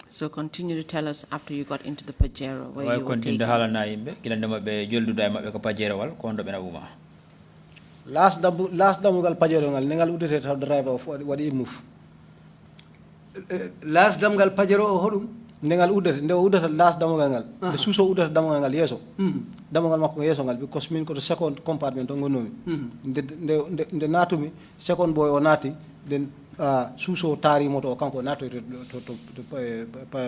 B: So continue to tell us after you got into the Pajero where you were
C: continue
B: taken.
C: halana yimbe kilande mabbe jolduda e mabbe ko Pajero wal ko ndo be na buma.
D: Last damugal Pajero ngal nengal udete taw driver of wadi move.
E: Last damugal Pajero hodum
D: nengal udete nde udata last damugal ngal de suso udata damugal ngal yeso damugal makko yeso ngal because min ko the second compartment on gonomi nde natumi second boy o nati den suso tari moto kanko nato to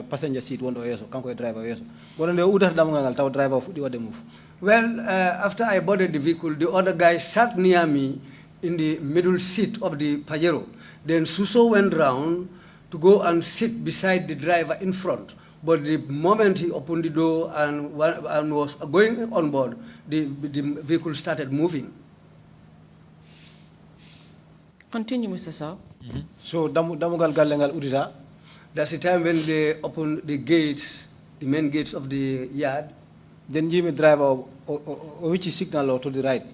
D: passenger seat wondo yeso kanko e driver yeso wono nde udata damugal ngal taw driver fudi wadde move.
E: Well, after I boarded the vehicle, the other guy sat near me in the middle seat of the Pajero. Then Suso went round to go and sit beside the driver in front. But the moment he opened the door and was going on board, the vehicle started moving.
B: Continue, Mr. Sow.
D: So damugal gallengal udita.
E: That's the time when they opened the gates, the main gates of the yard.
D: Then Jimmy driver which signal to the right.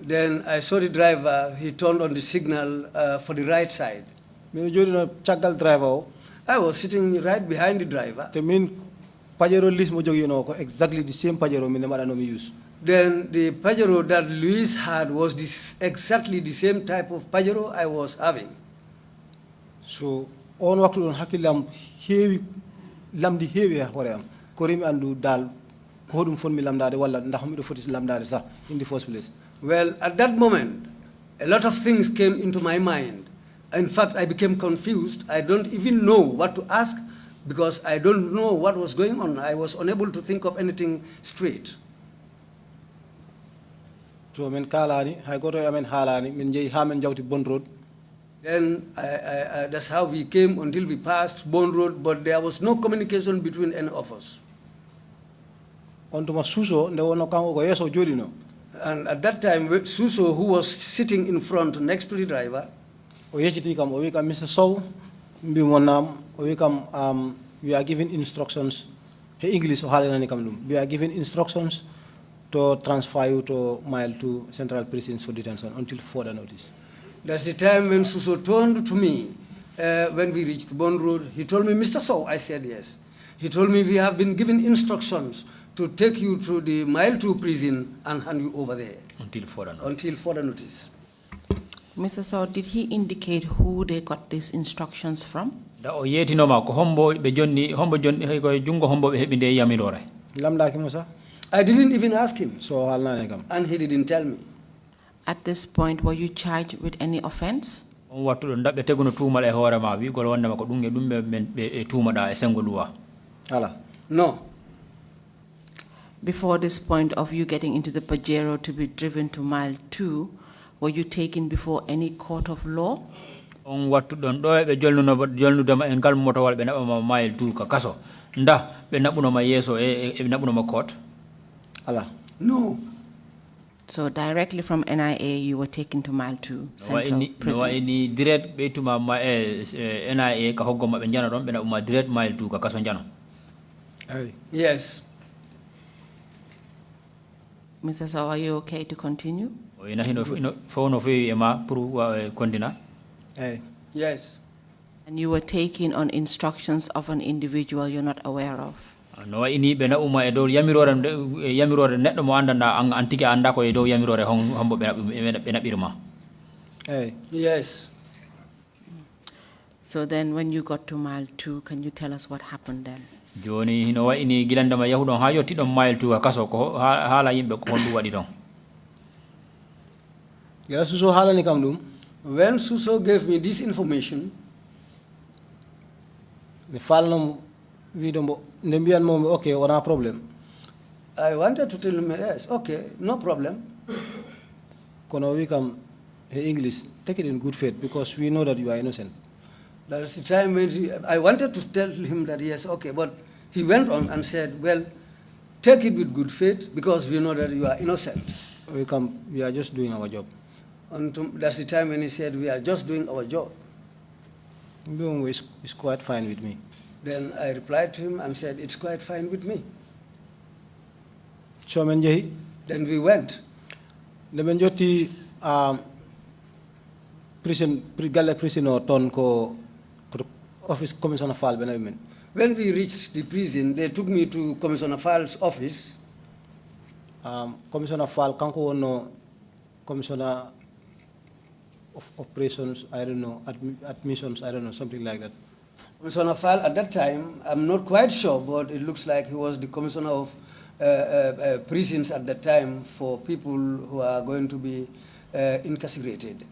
E: Then I saw the driver, he turned on the signal for the right side.
D: Driver.
E: I was sitting right behind the driver.
D: The main Pajero list mojo exactly the same Pajero me use.
E: Then the Pajero that Luis had was exactly the same type of Pajero I was having.
D: So on waktu on hakilam heavy lamdi heavy hoream korim andu dal in the first place.
E: Well, at that moment, a lot of things came into my mind. In fact, I became confused. I don't even know what to ask because I don't know what was going on. I was unable to think of anything straight.
D: So men kalani, I got amen halani, min jey hamen jawti Bond Road.
E: Then that's how we came until we passed Bond Road, but there was no communication between any of us.
D: ontuma suso nde wono kanko ko yeso jodino.
E: And at that time, Suso, who was sitting in front next to the driver,
D: O yejiti kam o wi kam Mr. Sow mbimo nam o wi kam we are given instructions he English o haalanani kam dum. We are given instructions to transfer you to Mile 2 Central Prisons for detention until further notice.
E: that's the time when Suso turned to me when we reached Bond Road. He told me, Mr. Sow, I said yes. He told me, we have been given instructions to take you to the Mile 2 prison and hand you over there.
C: Until further notice.
E: Until further notice.
B: Mr. Saw, did he indicate who they got these instructions from?
C: Da o yetinoma ko hombo be jonni hombo jonni ko jungo hombo be hebi nde yamirore.
D: Lamdaki Musa?
E: I didn't even ask him.
D: So haalanani kam.
E: And he didn't tell me.
B: At this point, were you charged with any offense?
C: On wattu do dabbe teguno tuumal e hoore ma wi gol wonde ma ko dum e dum be tuumada e sengo luwa.
D: Ala.
E: No.
B: Before this point of you getting into the Pajero to be driven to Mile 2, were you taken before any court of law?
C: On wattu don do be jolnudama en gal motowal be nabama Mile 2 ka kaso nda be nabuno ma yeso e nabuno ma court.
D: Ala.
E: No.
B: So directly from NIA, you were taken to Mile 2 Central Prison.
C: No ini direct be tuma ma NIA ka hoggo mabbe jana don be nabuma direct Mile 2 ka kaso jano.
D: Hey.
E: Yes.
B: Mr. Saw, are you okay to continue?
C: O ina hino fono fe e ma pour kondina.
D: Hey.
E: Yes.
B: And you were taken on instructions of an individual you're not aware of?
C: No ini be na uma e do yamirore neddo mo andanda an antike anda ko e do yamirore hombo be nabirma.
D: Hey.
E: Yes.
B: So then when you got to Mile 2, can you tell us what happened then?
C: Joni hino wa ini gilandama yahudon ha yotti don Mile 2 kaso ko hala yimbe ko hondu wadi don.
D: Gela suso haalani kam dum.
E: When Suso gave me this information,
D: mi falno wido mbo nde mbiyan mo okay wona problem.
E: I wanted to tell him, yes, okay, no problem.
D: Kono wi kam he English take it in good faith because we know that you are innocent.
E: That's the time when I wanted to tell him that, yes, okay, but he went on and said, well, take it with good faith because we know that you are innocent.
D: We are just doing our job.
E: And that's the time when he said, we are just doing our job.
D: It's quite fine with me.
E: Then I replied to him and said, it's quite fine with me.
D: So
E: Then we went.
D: Nemen joti prison or ton ko office commissioner Fall benamen.
E: When we reached the prison, they took me to Commissioner Fall's office.
D: Commissioner Fall kanko no commissioner of operations, I don't know, admissions, I don't know, something like that.
E: Commissioner Fall at that time, I'm not quite sure, but it looks like he was the commissioner of prisons at that time for people who are going to be incarcerated.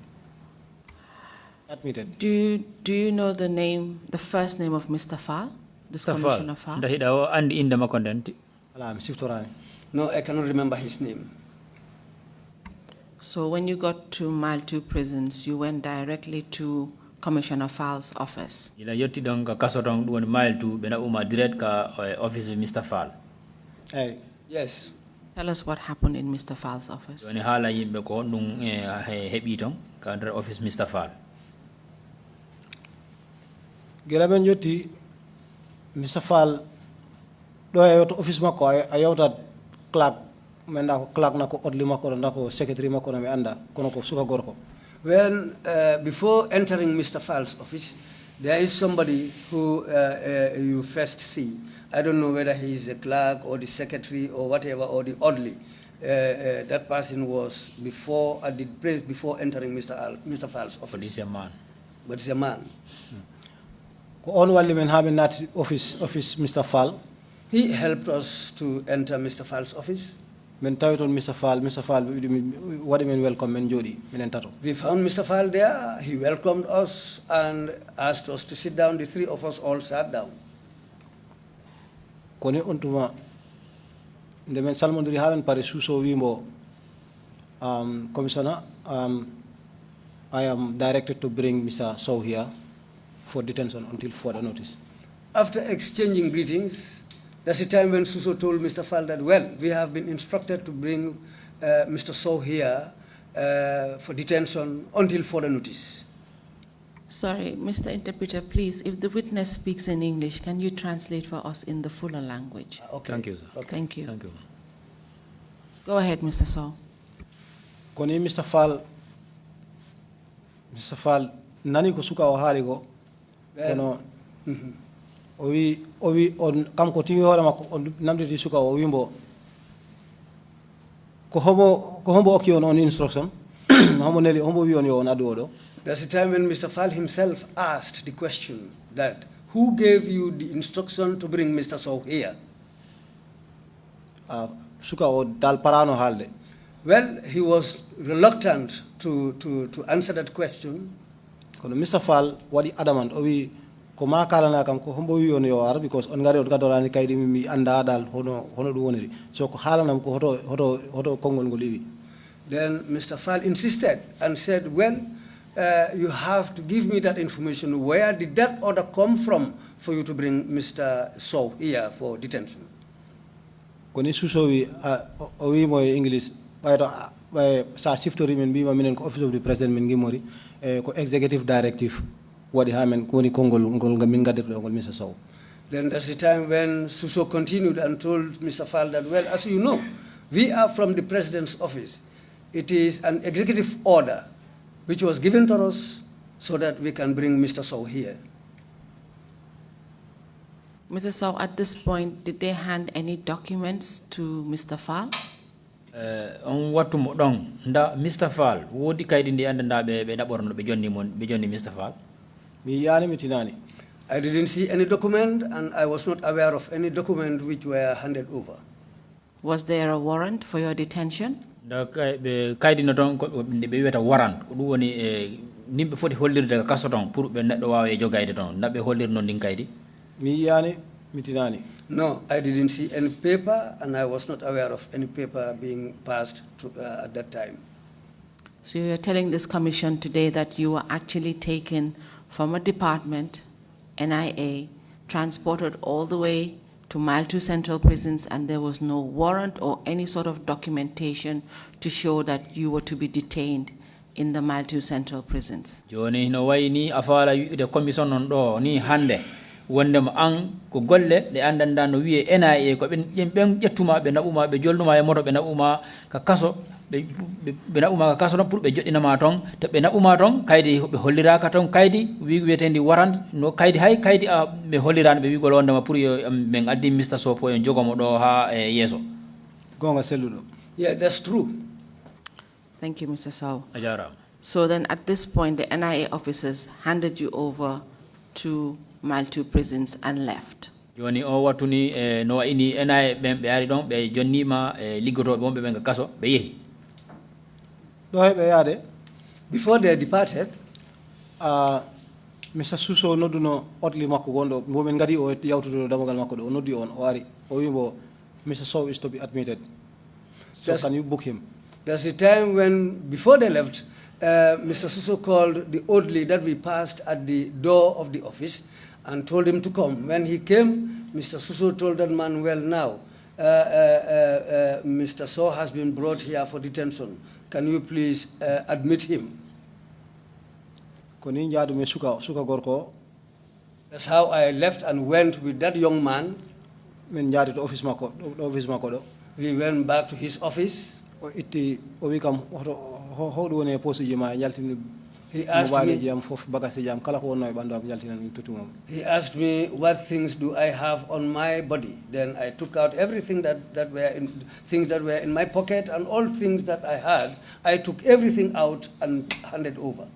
D: Admitted.
B: Do you know the name, the first name of Mr. Fall? This Commissioner Fall?
C: And in the Makondent.
E: No, I cannot remember his name.
B: So when you got to Mile 2 prisons, you went directly to Commissioner Fall's office?
C: Ila yotti don ka kaso don woni Mile 2 bena uma direct ka office of Mr. Fall.
D: Hey.
E: Yes.
B: Tell us what happened in Mr. Fall's office.
C: Woni hala yimbe ko dum hebi ton ka der office Mr. Fall.
D: Gelaben joti Mr. Fall do ayot office mako ayota clerk menda ko clerk nako odli mako ndako secretary mako na mi anda kono ko suka gorko.
E: When before entering Mr. Fall's office, there is somebody who you first see. I don't know whether he is a clerk or the secretary or whatever or the orderly. That person was before at the place before entering Mr. Fall's office.
C: But he's a man.
E: But he's a man.
D: Ko on walli men haben nat office Mr. Fall.
E: He helped us to enter Mr. Fall's office.
D: Men tawiton Mr. Fall wadi men welcome men jodi men tato.
E: We found Mr. Fall there. He welcomed us and asked us to sit down. The three of us all sat down.
D: Koni ontuma nde men salmondiri haben pare suso wimo commissioner I am directed to bring Mr. Sow here for detention until further notice.
E: After exchanging greetings, That's the time when Suso told Mr. Fall that, well, we have been instructed to bring Mr. Sow here for detention until further notice.
B: Sorry, Mr. Interpreter, please, if the witness speaks in English, can you translate for us in the fuller language?
E: Okay.
C: Thank you, sir.
E: Okay.
B: Thank you.
C: Thank you.
B: Go ahead, Mr. Sow.
D: Koni Mr. Fall, nani ko suka o haali ko kono o wi on kanko tigi hoore makko on namditi suka o wimbo ko hombo okki on instruction hombo neli hombo wi on yo on addu o ɗo.
E: That's the time when Mr. Fall himself asked the question that, who gave you the instruction to bring Mr. Sow here?
D: Suka o dal parano haalde.
E: Well, he was reluctant to answer that question.
D: Kono Mr. Fall waɗi adamant o wi ko ma kalana kam ko hombo wi on yo ar because on ngari on gadorani kaydi mi anda dal hono ɗum woniri so ko haalanam ko hoto konngol ngol iwi.
E: Then Mr. Fall insisted and said, well, you have to give me that information. Where did that order come from for you to bring Mr. Sow here for detention?
D: Koni Suso wi o wi mo English ɓay sa siftori men mbima minen ko office of the president min gimori ko executive directive waɗi ha men ko woni konngol ngol min gaddirɗo ngol Mr. Sow.
E: Then that's the time when Suso continued and told Mr. Fall that, well, as you know, we are from the president's office. It is an executive order which was given to us so that we can bring Mr. Sow here.
B: Mr. Sow, at this point, did they hand any documents to Mr. Fall?
C: On wattu mo ɗon nda Mr. Fall woodi kaydi ndi annda ɓe ɗaɓorno ɓe jonni Mr. Fall.
D: Mi yani mi tinani.
E: I didn't see any document, and I was not aware of any document which were handed over.
B: Was there a warrant for your detention?
C: nda ɓe kaydino toon ko ɓe wiyata warrant ko ɗum woni nimɓe foti hollirde ka kaso toon pour ɓe neɗɗo wawa e jogayde toon nda ɓe hollirno ndin kaydi.
D: Mi yani mi tinani.
E: No, I didn't see any paper, and I was not aware of any paper being passed at that time.
B: So you're telling this commission today that you were actually taken from a department, NIA, transported all the way to Mile 2 Central Prisons, and there was no warrant or any sort of documentation to show that you were to be detained in the Mile 2 Central Prisons.
C: Joni no wayni afala yude commission on ɗo ni hande wondema an ko golle ɗe andanda no wiye NIA ko ɓen ƴettuma ɓe naɓuma ɓe jolluma e moto ɓe naɓuma ka kaso ɓe naɓuma ka kaso ɗon pour ɓe joɗɗinama toon to ɓe naɓuma toon kaydi ɓe holliraka toon kaydi wiyetendi warrant no kaydi hay kaydi ɓe hollirani ɓe wigol wondema pour yo min addi Mr. Sow po en jogomo ɗo ha yeeso.
D: Gonga selluɗo.
E: Yeah, that's true.
B: Thank you, Mr. Sow.
C: A jarama.
B: So then at this point, the NIA officers handed you over to Mile 2 Prisons and left.
C: Joni o wattu ni no wayni NIA ɓen ɓe ari ɗon ɓe jonnima liggotoɓe wonɓe ɓen ka kaso ɓe yeehi.
D: ɗo heɓe yaade.
E: Before they departed,
D: Mr. Suso nodduno otli makko gonɗo momin ngadi o yawtude damogal makko ɗo o noddi on o ari o wimo Mr. Sow is to be admitted. So can you book him?
E: that's the time when, before they left, Mr. Suso called the orderly that we passed at the door of the office and told him to come. When he came, Mr. Suso told that man, well, now, Mr. Sow has been brought here for detention. Can you please admit him? That's how I left and went with that young man. We went back to his office. He asked me what things do I have on my body. Then I took out everything that were in my pocket, and all things that I had, I took everything out and handed over.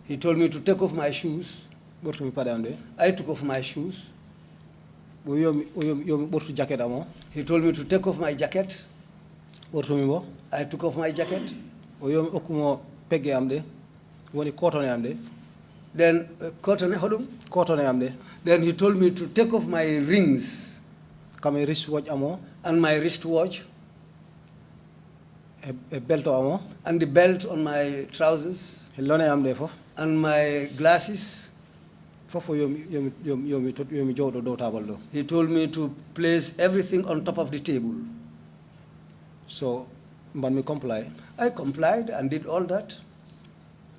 E: He told me to take off my shoes. I took off my shoes. He told me to take off my jacket. I took off my jacket. Then then he told me to take off my rings and my wristwatch and the belt on my trousers and my glasses.
D: Fofo yomi jodo do table do.
E: He told me to place everything on top of the table.
D: So mban mi comply.
E: I complied and did all that.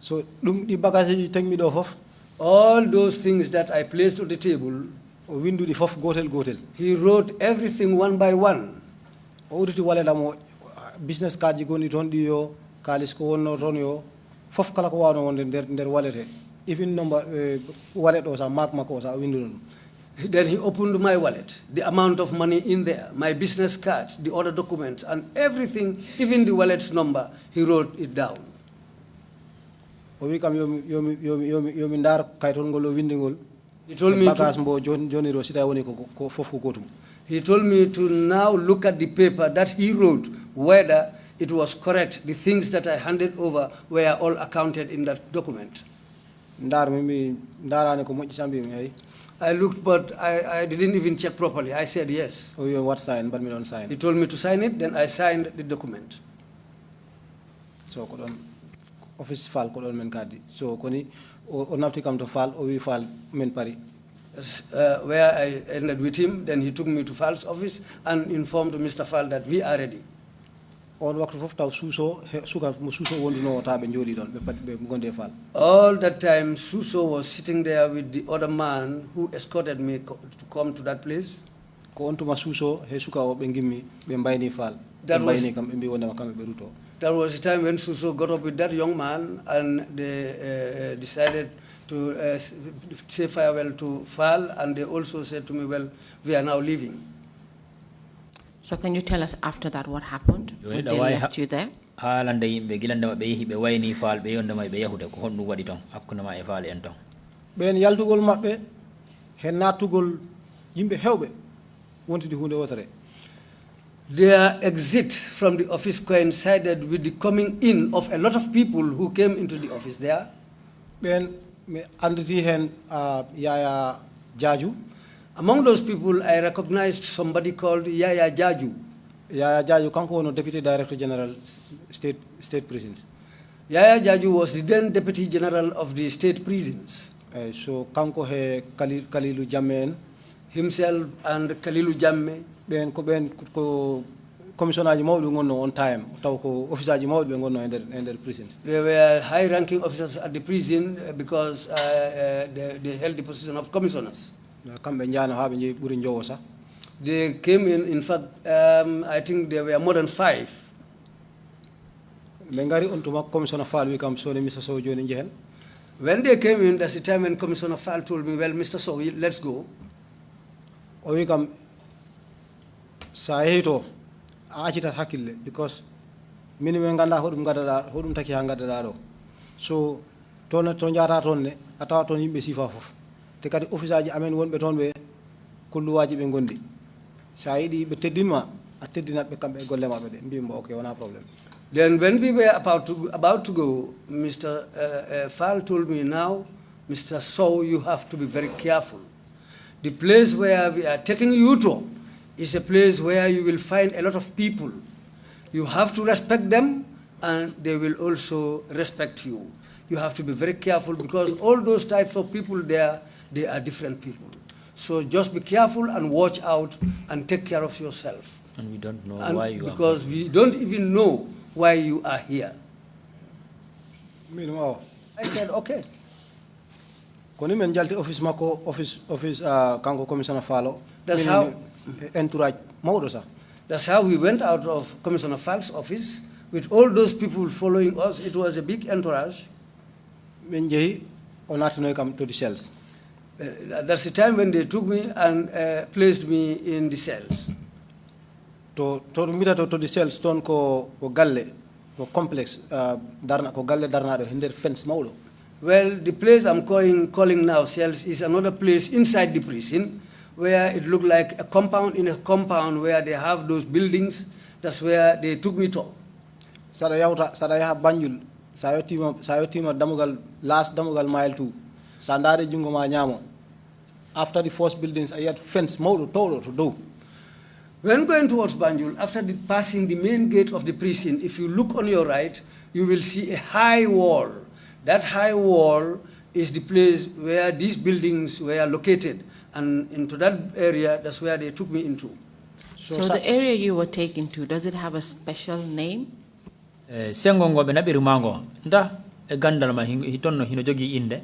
D: So di bagage yi tek mi do fof.
E: All those things that I placed on the table,
D: O windu di fof gotel.
E: he wrote everything one by one.
D: O uditi wallet am business card ji goni ton di yo kalis ko wonno ton yo fof kala ko wawno wonde der wallet e. Even number wallet o sa mark mako sa windu non.
E: Then he opened my wallet, the amount of money in there, my business cards, the other documents, and everything, even the wallet's number, he wrote it down.
D: O wi kam yomi ndar kaytol ngol o windingol.
E: He told me
D: bagage
E: to,
D: mbo joni ro sita woni ko fof ko gotum.
E: he told me to now look at the paper that he wrote, whether it was correct. The things that I handed over were all accounted in that document.
D: Ndar mi ndarani ko moƴƴi sambi mi ay.
E: I looked, but I didn't even check properly. I said yes.
D: O wi what sign but mi don
E: He
D: sign.
E: told me to sign it, then I signed the document.
D: So ko don office fal ko don men kadi. So koni o nafti kam to fal o wi fal men pari.
E: Where I ended with him, then he took me to Fal's office and informed Mr. Fal that we are ready.
D: On waktu fof taw suso suka mo suso wonduno tabe jodi don be gonde fal.
E: All that time, Suso was sitting there with the other man who escorted me to come to that place.
D: Ko on tuma suso he suka o be ngimmi be mbayni fal.
E: That was-
D: mbayni kam be mbi wonde makam be ruto.
E: There was a time when Suso got up with that young man and they decided to say farewell to Fal, and they also said to me, well, we are now leaving.
B: So can you tell us after that what happened?
C: Yoni
B: When
C: da
B: they
C: wai
B: left you there?
C: haalande yimɓe gilande maɓɓe yeehi ɓe wayni faal ɓe yondema ɓe yahude ko honɗum waɗi ton hakkunde ma e faale en ton.
D: Ben yaltugol mabbe he natugol yimbe hewbe wontidi hunde wotere.
E: Their exit from the office coincided with the coming in of a lot of people who came into the office there.
D: Ben me anditi hen Yaya Jaju.
E: Among those people, I recognized somebody called Yaya Jaju.
D: Yaya Jaju kanko wono deputy director general state prisons.
E: Yaya Jaju was the then Deputy General of the state prisons.
D: So kanko he Kalilu Jamen
E: Himself and Kalilu Jamme,
D: ben ko commissioner ji mawɗi gonno on time taw ko officer ji mawɗi ɓe gonno e nder prisons.
E: they were high-ranking officers at the prison because they held the position of commissioners.
D: kamɓe jano ha ɓe jeeyi ɓuuri jowo sa.
E: They came in fact, I think there were more than 5.
D: ɓe ngari on tuma commissioner Fall wi kam sone Mr. Sow joni jehen.
E: When they came in, that's the time when Commissioner Fall told me, well, Mr. Sow, let's go.
D: O wi kam sa yehi to a accitat hakkille because min min ganda hoɗum gaddaɗa hoɗum taki ha gaddaɗa ɗo. So to jata toon ne a tawa toon yimɓe sifa fof te kadi office aji amen wonɓe toon ɓe kulluwaji ɓe gondi sa yiɗi ɓe teddinma a teddinat ɓe kamɓe e golle maɓɓe ɗe mbimo ok wona probléme.
E: Then when we were about to go, Mr. Fall told me, now, Mr. Sow, you have to be very careful. The place where we are taking you to is a place where you will find a lot of people. You have to respect them, and they will also respect you. You have to be very careful because all those types of people there, they are different people. So just be careful and watch out and take care of yourself.
C: And we don't know
E: And
C: why you
E: because we don't even know why you are here. I said, okay.
D: Koni men jalti office mako office kanko commissioner Fallo.
E: That's how
D: entourage mawdo sa.
E: That's how we went out of Commissioner Fall's office with all those people following us. It was a big entourage.
D: Men jehi on natinoy kam to the cells.
E: That's the time when they took me and placed me in the cells.
D: To mita to the cells ton ko galle ko complex darna ko galle darnado hinder fence mawdo.
E: Well, the place I'm calling now cells is another place inside the prison where it looked like a compound in a compound where they have those buildings. That's where they took me to.
D: Sada yaha Banjul sayo tima damugal last damugal mile 2 sandare jungo ma nyamo after the first buildings I had fence mawdo tolo to do.
E: When going towards Banjul, after passing the main gate of the prison, if you look on your right, you will see a high wall. That high wall is the place where these buildings were located, and into that area, that's where they took me into.
B: So the area you were taken to, does it have a special name?
C: Sengo ngo be nabiru mango nda e gandal ma hitonno hino jogi inde.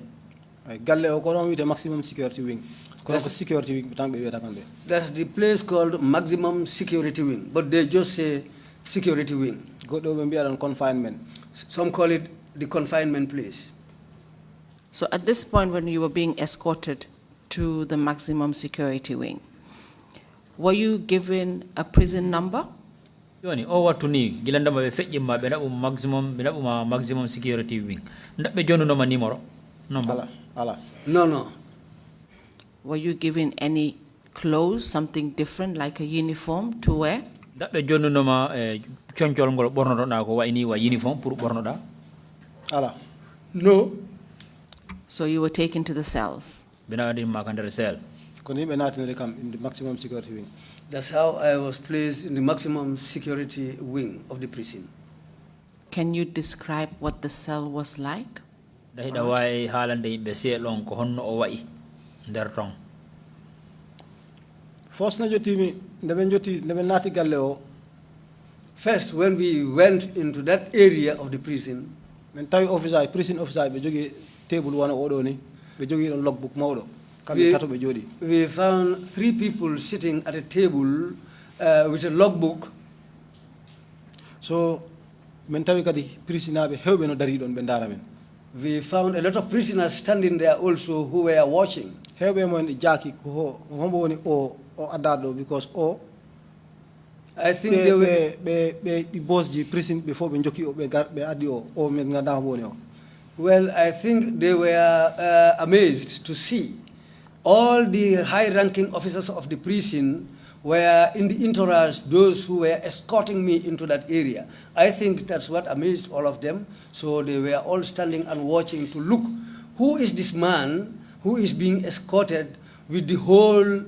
D: Galle o ko wite maximum security wing. Ko security wing tan be weta kambe.
E: That's the place called maximum security wing, but they just say security wing.
D: Godo be mbiya confinement.
E: Some call it the confinement place.
B: So at this point when you were being escorted to the maximum security wing, were you given a prison number?
C: Yoni o watu ni gilanda ma be fejje ma be na maximum security wing. Ndabe jonu no ma numero. Number.
D: Ala.
E: No.
B: Were you given any clothes, something different like a uniform to wear?
C: Ndabe jonu no ma kionchol ngol borno na ko wa ini wa uniform pour borno da.
D: Ala.
E: No.
B: So you were taken to the cells.
C: Bina di makandere cell.
D: Koni be natinere kam in the maximum security wing.
E: That's how I was placed in the maximum security wing of the prison.
B: Can you describe what the cell was like?
C: Dahida way halande be selon ko honno o wayi der ton.
D: First na joti ndebe nati galle o.
E: First, when we went into that area of the prison,
D: Men tawi officer, prison officer be jogi table wana odo ni be jogi don logbook mawdo.
E: We found 3 people sitting at a table with a logbook.
D: So, men tawi kadi prisinabe hewbe no dari don be ndara men.
E: We found a lot of prisoners standing there also who were watching.
D: Hewbe mon jaki ko hombo woni o adado because
E: I think they were
D: be boss ji prison before be joki o be addi o men ngada woni o.
E: Well, I think they were amazed to see all the high-ranking officers of the prison were in the entourage, those who were escorting me into that area. I think that's what amazed all of them. So they were all standing and watching to look, who is this man who is being escorted with the whole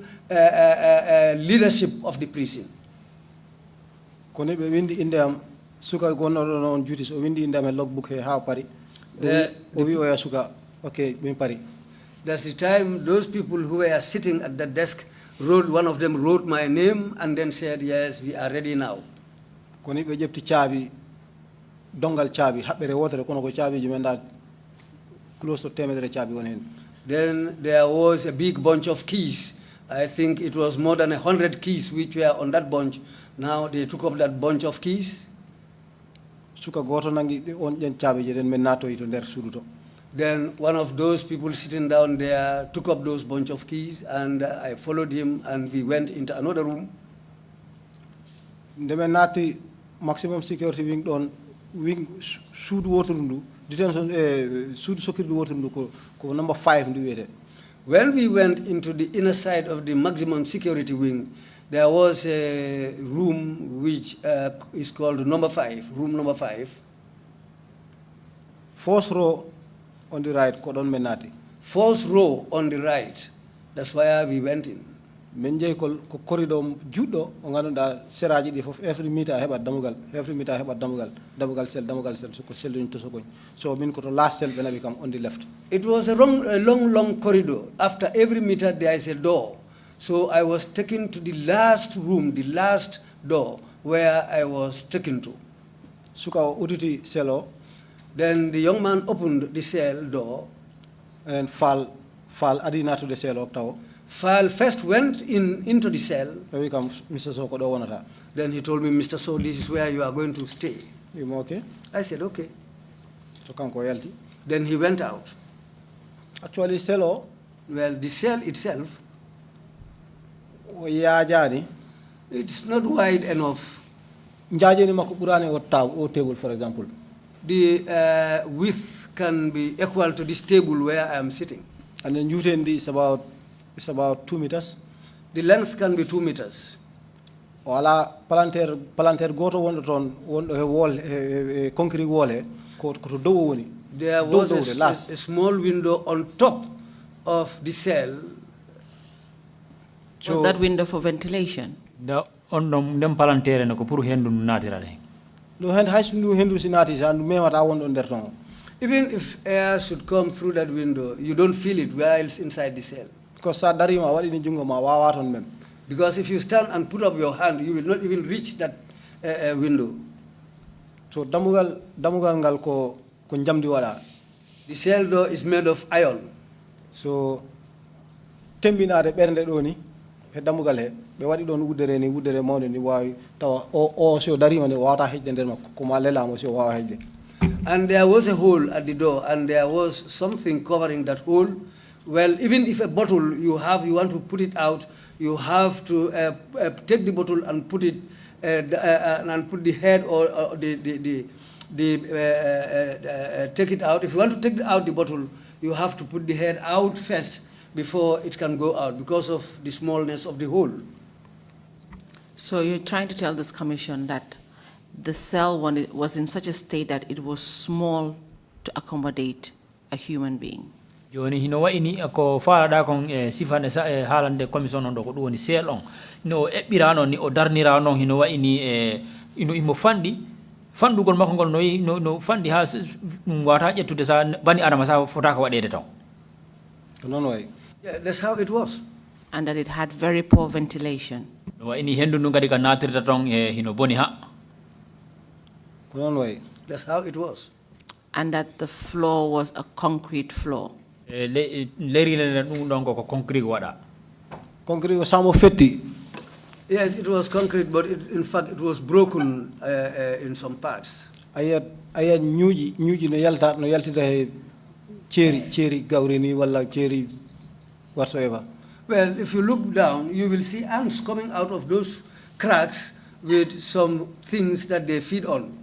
E: leadership of the prison?
D: Kone be windi indam suka gonno on duties o windi indam logbook he ha pari. Okay, pari.
E: That's the time those people who were sitting at the desk one of them wrote my name and then said, yes, we are ready now.
D: Koni be jepti chabi dongal chabi habbere wotere kono ko chabi jimenda close to temedere chabi wonen.
E: Then there was a big bunch of keys. I think it was more than 100 keys which were on that bunch. Now they took up that bunch of keys.
D: Suka goto nangi on den chabi je den men nato ito der suduto.
E: Then one of those people sitting down there took up those bunch of keys, and I followed him, and we went into another room.
D: Ndeme nati maximum security wing don wing sudu wotundu detention sudu security wotundu ko number 5 ndi wete.
E: When we went into the inner side of the maximum security wing, there was a room which is called number 5, room number 5.
D: First row on the right, Kodon Menati.
E: Fourth row on the right. That's where we went in.
D: Menje ko corridor judo onganuda seraji di fof every meter heba damugal damugal cell so cell to so min ko to last cell bena become on the left.
E: It was a long corridor. After every meter there is a door. So I was taken to the last room, the last door where I was taken to.
D: Suka uditi cello.
E: Then the young man opened the cell door.
D: And fall adina to the cell octavo.
E: Fall first went into the cell.
D: Mr. Soko do wanata.
E: Then he told me, Mr. So, this is where you are going to stay.
D: You okay?
E: I said, okay.
D: So come royalty.
E: Then he went out.
D: Actually, cello.
E: Well, the cell itself.
D: It's
E: not wide enough.
D: O table, for example.
E: The width can be equal to this table where I am sitting.
D: And then Newton is about 2 meters.
E: The length can be 2 meters.
D: Wala palanter goto won a wall concrete wall ko to do woni.
E: There was a small window on top of the cell.
B: Was that window for ventilation?
C: The on dem palantere no ko pour hendu natirale.
D: No hand has no hendu sinati and me what I want on der ton.
E: Even if air should come through that window, you don't feel it whilst inside the cell.
D: Because sa darima wadi ni jungo ma wawaton mem.
E: Because if you stand and put up your hand, you will not even reach that window.
D: So damugal ngal ko njamdi wala.
E: The cell door is made of iron.
D: So tembinaade bernde do ni he damugal he be wadi don wuddere mawde ni wawi tawa o so darima ne wata hejde nder makko ko ma lelamo so wawa hejde.
E: And there was a hole at the door, and there was something covering that hole. Well, even if a bottle you want to put it out, you have to take the bottle and put it and put the head or take it out. If you want to take out the bottle, you have to put the head out first before it can go out because of the smallness of the hole.
B: So you're trying to tell this commission that the cell was in such a state that it was small to accommodate a human being.
C: Joni hino wa ini ko fala da kon sifane sa halande commission on do ko woni sel on no ebbirano ni o darnirano hino wa ini ino imo fandi fandugol makko gol no fandi ha wata jettude sa bani adama sa fota ko wadede taw.
D: Non way.
E: Yeah, that's how it was.
B: And that it had very poor ventilation.
C: No wa ini hendu ngadi ka natirta ton hino boni ha.
D: Non way.
E: That's how it was.
B: And that the floor was a concrete floor.
C: Concrete wada.
D: Concrete was samo fetti.
E: Yes, it was concrete, but in fact it was broken in some parts.
D: Ayat nyuji no yaltida cherry gawrini wala cherry whatsoever.
E: Well, if you look down, you will see ants coming out of those cracks with some things that they feed on.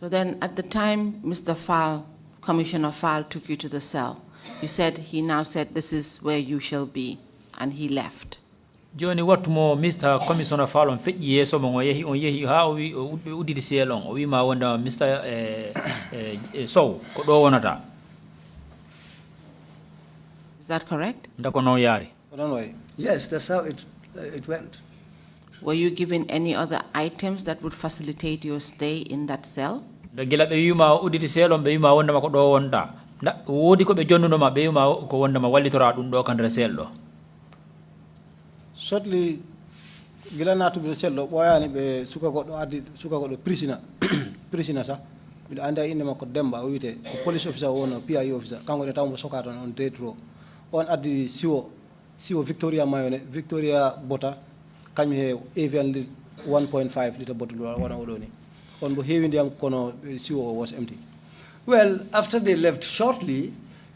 B: So then at the time Mr. Fall, Commissioner Fall, took you to the cell, you said he now said this is where you shall be, and he left.
C: Joni what more Mr. Commissioner Fall on fit yeso mo yehi ha we udi the cell on we ma wonder Mr. So ko do wonata.
B: Is that correct?
C: Ndako no yari.
D: Non way.
E: Yes, that's how it went.
B: Were you given any other items that would facilitate your stay in that cell?
C: Da gila be yuma uditi selon be yuma wonda mako do wonda wodi ko be jonnuno ma be yuma ko wonda ma wallitora dum do kandre seldo.
D: Shortly gila natu be seldo boyani be suka goddo prisina sa bido anda inde makko Demba o wite ko police officer wono PI officer kango de tawmo sokato on detro on addi siwo Victoria mayone Victoria bota kanyum he Evian 1.5 liter bottle wana odoni on bo hewi ndiyam kono siwo was empty.
E: Well, after they left shortly,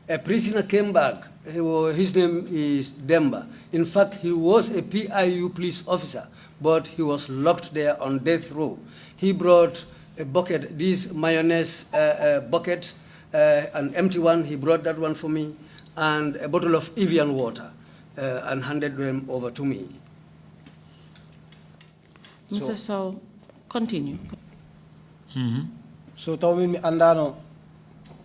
E: a prisoner came back. His name is Demba. In fact, he was a PIU police officer, but he was locked there on death row. He brought a bucket, this mayonnaise bucket, an empty one, he brought that one for me, and a bottle of Evian water, and handed them over to me.
B: Mr. So, continue.
D: So taw mi andano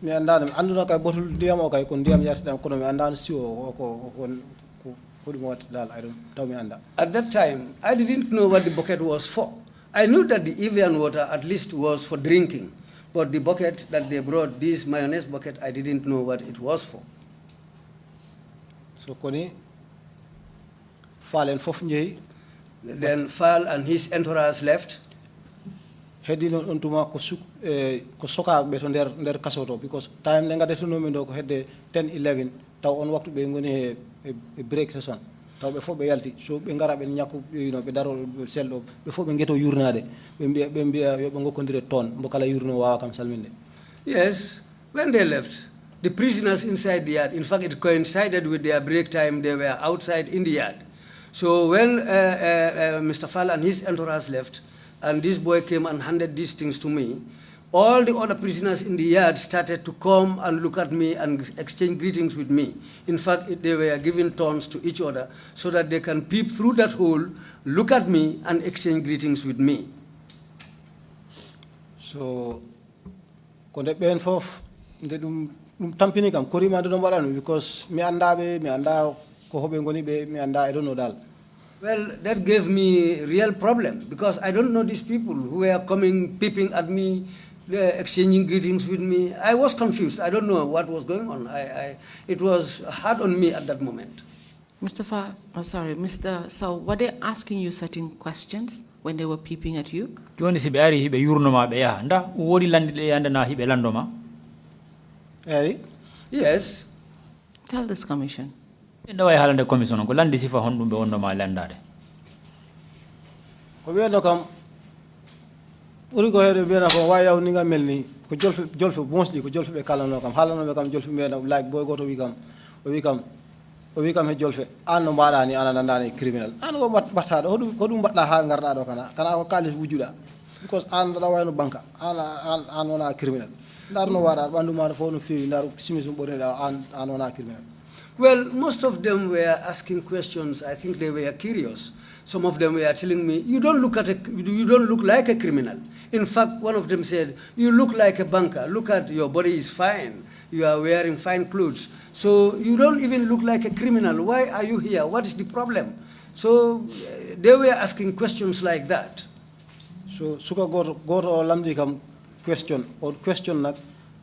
D: anduno kay bottle ndiyam o kay ko ndiyam yartidam kono mi andano siwo ko dum wat dal I don't taw mi anda.
E: At that time, I didn't know what the bucket was for. I knew that the Evian water at least was for drinking, but the bucket that they brought, this mayonnaise bucket, I didn't know what it was for.
D: So koni Fall and fof njeyi.
E: Then Fall and his entourage left.
D: Heddi non on tuma ko soka be to der kasoto because time le ngadete no men do ko hedde 10-11 taw on waktu be ngoni e break session taw be fo be yalti so be ngara be nyakku yino be daro seldo be fo be ngeto yurnade be mbiya yo be ngokondire ton mbo kala yurno wa kam salminde.
E: Yes, when they left, the prisoners inside the yard, in fact it coincided with their break time, they were outside in the yard. So when Mr. Fall and his entourage left, and this boy came and handed these things to me, all the other prisoners in the yard started to come and look at me and exchange greetings with me. In fact, they were giving turns to each other so that they can peep through that hole, look at me, and exchange greetings with me.
D: So, konde ben fof nde dum tampini kam korima do mbaɗano because mi anda ko hoɓe ngoni ɓe mi anda I don't know dal.
E: Well, that gave me real problem because I don't know these people who were coming, peeping at me, exchanging greetings with me. I was confused. I don't know what was going on. It was hard on me at that moment.
B: Mr. So were they asking you certain questions when they were peeping at you?
C: joni si ɓe ari hiɓe yurnoma ɓe yaha nda woodi landiɗe yandana hiɓe landoma
E: Yes.
B: Tell this commission.
C: ɓe ndawa e haalande commission on ko landi sifa honɗum ɓe wondoma landade
D: ko wiyano kam ɓuri ko heede mbiyana ko wawi yaw ni nga mel ni ko jolfe mosɗi ko jolfe ɓe kalano kam haalanoɓe kam jolfe mbiyana like boy goto o wi kam he jolfe an no mbaɗa ni ana nandani criminal an ko mbattaɗo ko ɗum mbaɗɗa ha garɗa ɗo kana ko kalis wujjuɗa because an ɗaɗa wayno banque an wona criminal ndar no waɗa ɓandu ma fof no fewi ndar simis mum ɓorniɗa an wona criminal.
E: Well, most of them were asking questions. I think they were curious. Some of them were telling me, you don't look like a criminal. In fact, one of them said, you look like a banker. Look at your body is fine. You are wearing fine clothes. So you don't even look like a criminal. Why are you here? What is the problem? So they were asking questions like that.
D: So suka goto o lamdi kam question nak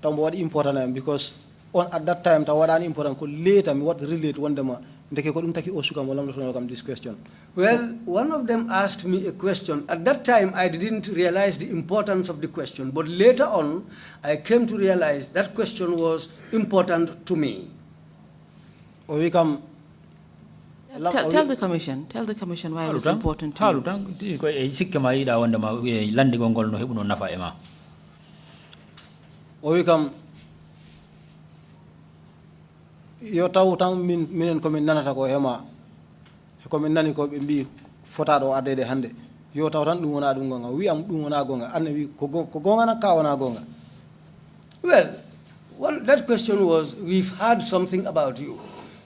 D: tambo what important because on at that time ta waɗani important ko later mi what relate wondema ndeke ko ɗum taki o suka mo lamdotono kam this question.
E: Well, one of them asked me a question. At that time, I didn't realize the importance of the question, but later on, I came to realize that question was important to me.
D: We come.
B: Tell the commission why it was important to you.
C: ko e sikke ma yiɗa wondema landigol ngol no heɓuno nafa e ma
D: o wi kam yo taw tan minen komin nanata ko hema komin nani ko ɓe mbi fotaɗo addede hannde yo taw tan ɗum wona ɗum gonga wiyam ɗum wona gonga anne wi ko gonga nak ka wona gonga.
E: Well, that question was, we've heard something about you,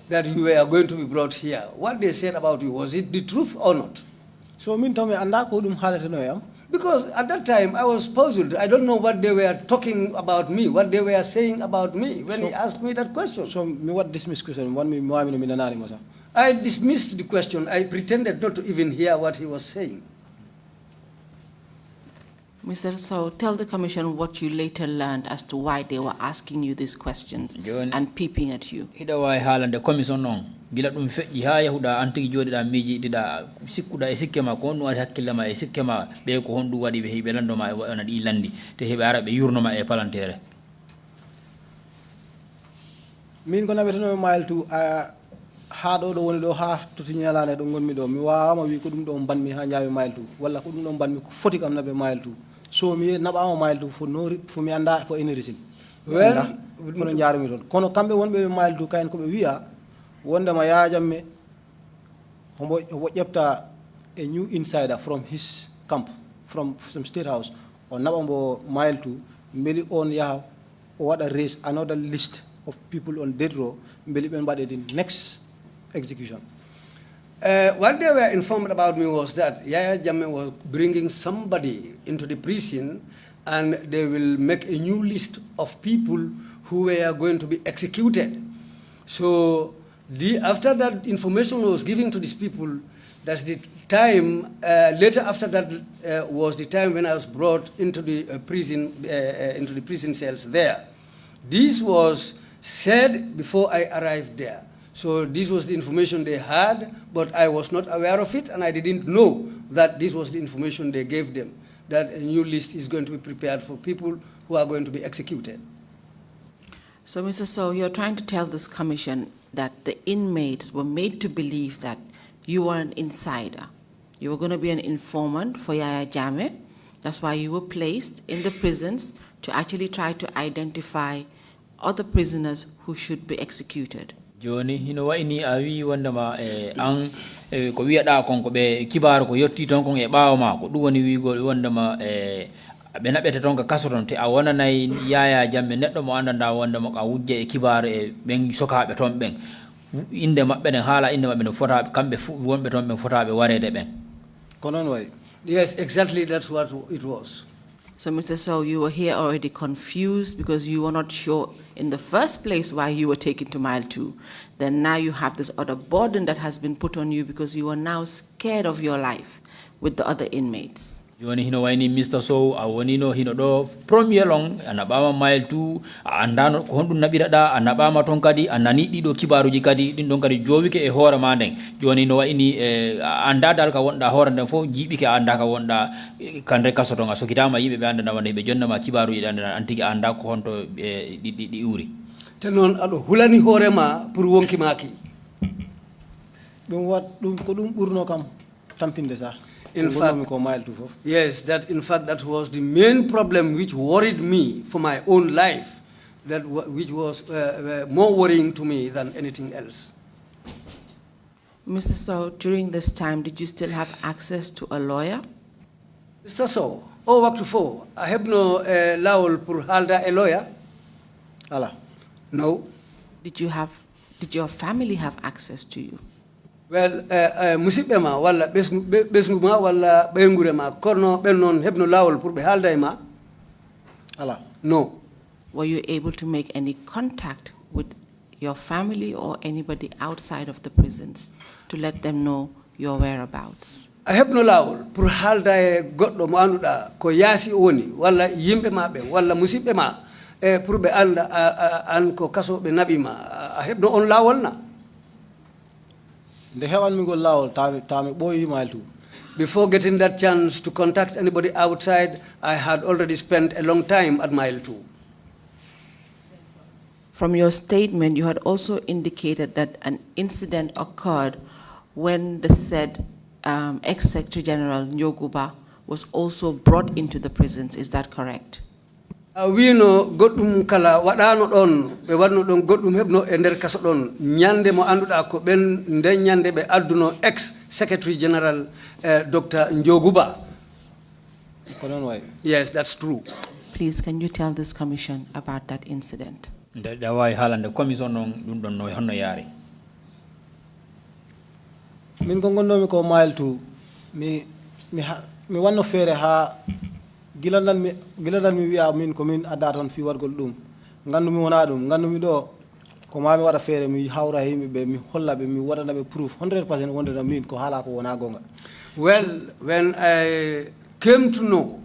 E: that you were going to be brought here. What they said about you, was it the truth or not?
D: So min taw mi anda ko ɗum haaleteno yam.
E: Because at that time, I was puzzled. I don't know what they were talking about me, what they were saying about me when he asked me that question.
D: So me what dismiss question,
E: I dismissed the question. I pretended not to even hear what he was saying.
B: Mr. So tell the commission what you later learned as to why they were asking you these questions and peeping at you.
C: Hida way haalande commission non gila ɗum feƴƴi ha yahuɗa an tigi jooɗiɗa miijiɗiɗa sikkuɗa e sikke ma ko honɗum waɗi hakkille ma e sikke ma ɓe ko honɗum waɗi ɓe heeɓi ɓe landoma e wona ɗi landi te heeɓe ara ɓe yurnoma e palantere.
D: Min ko naweteno mile to ha ɗo woni ɗo ha toti ñalane ɗo gonmi ɗo mi wawama wi ko ɗum ɗo banmi ha ñaami mile to walla ko ɗum ɗo banmi ko foti kam naɓe mile to so mi naɓama mile to fo mi anda fo ene resin well kono jaarumi toon kono kamɓe wonɓe mile to kayen koɓe wiya wondema yajamme homo ƴefta a new insider from his camp from some state house o naɓa mbo mile to beeli on yaha o waɗa raise another list of people on death row beeli ɓen mbaɗe the next execution.
E: What they were informed about me was that Yaya Jammeh was bringing somebody into the prison and they will make a new list of people who were going to be executed. So after that information was given to these people, that's the time, later after that was the time when I was brought into the prison cells there. This was said before I arrived there. So this was the information they had, but I was not aware of it, and I didn't know that this was the information they gave them, that a new list is going to be prepared for people who are going to be executed.
B: So, Mr. So, you're trying to tell this commission that the inmates were made to believe that you were an insider. You were going to be an informant for Yaya Jammeh. That's why you were placed in the prisons to actually try to identify other prisoners who should be executed.
C: Joni hino wayni a wi wondema an ko wiyaɗa kon ko ɓe kibaru ko yetti ton kon e ɓaawa ma ko ɗum woni wigol wondema ɓe naɓete ton ka kaso ton te a wonanayi Yaya Jammeh neɗɗo mo andanda wondema ka wujje e kibaru e ɓen sokaɓe ton ɓen inde maɓɓe ɗen haala inde maɓɓe no fotaɓe kamɓe wonɓe ton ɓen fotaɓe warede ɓen.
D: Ko non way.
E: Yes, exactly, that's what it was.
B: So, Mr. So, you were here already confused because you were not sure in the first place why you were taken to Mile 2. Then now you have this other burden that has been put on you because you are now scared of your life with the other inmates.
C: joni hino wayni Mr. Sow a wonino hino do premier long anabama mile 2 andano ko honɗum naɓiraɗa a naɓama ton kadi a nani ɗiɗo kibaruji kadi ɗin ɗon kadi jowike e hoore ma nden joni no wayni anda dal ka wonɗa hoore nden fof jiiɓike a anda ka wonɗa kande kaso ton a sokitama yimɓe ɓe andana wonde ɓe jonnama kibaruji ɗe andana an tigui anda ko honto ɗi uri
E: te noon aɗo hulani hoorema pour wonki maki
D: ɗum wat ɗum ko ɗum ɓurno kam tampinde sa.
E: In fact, yes, that in fact that was the main problem which worried me for my own life, which was more worrying to me than anything else.
B: Mr. Sow, during this time, did you still have access to a lawyer?
E: Mr. Sow, waktu fo, I have no lawol pour halda a lawyer.
D: Ala.
E: No.
B: Did your family have access to you?
E: Well, musibe ma wala besngu ma wala bengure ma kono bennon hebno lawol pour be halda ma.
D: Ala.
E: No.
B: Were you able to make any contact with your family or anybody outside of the prisons to let them know your whereabouts?
E: I have no lawol pour halda e goddo mo anduda ko yasi woni wala yimbe mabe wala musibe ma pour be anda an ko kaso be nabi ma. I have no on lawol na. Before getting that chance to contact anybody outside, I had already spent a long time at mile 2.
B: From your statement, you had also indicated that an incident occurred when the said ex-Secretary General Nyoguba was also brought into the prisons. Is that correct?
E: We know godum kala wadano don be wadno don godum hebno e der kaso don nyande mo anduda ko ben nde nyande be adduno ex secretary general Dr. Njoguba. Yes, that's true.
B: Please, can you tell this commission about that incident?
C: da way halande commission non dum don no honno yaari
D: min ko gonnomi ko mile 2 mi wanno feere ha gilandan mi wiya min ko min adda ton fi wargol ɗum gandumi wona ɗum gandumi ɗo ko mami waɗa feere mi hawra yimɓe ɓe mi holla ɓe mi waɗana ɓe proof 100% wondena min ko haala ko wona gonga.
E: Well, when I came to know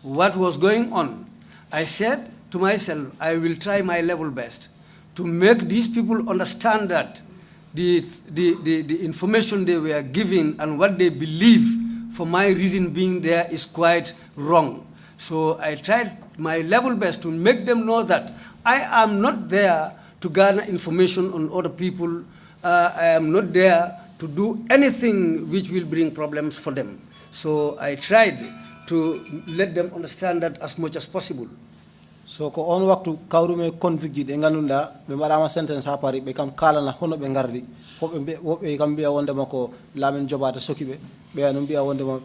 E: what was going on, I said to myself, I will try my level best to make these people understand that the information they were giving and what they believe for my reason being there is quite wrong. So I tried my level best to make them know that I am not there to garner information on other people. I am not there to do anything which will bring problems for them. So I tried to let them understand that as much as possible.
D: So ko on waktu kawrume convict de ganduda be madama sentence ha pari be kam kala na hono be gardi wobe kam biya wonde mako lamen jobata sokibe be no biya wonde ma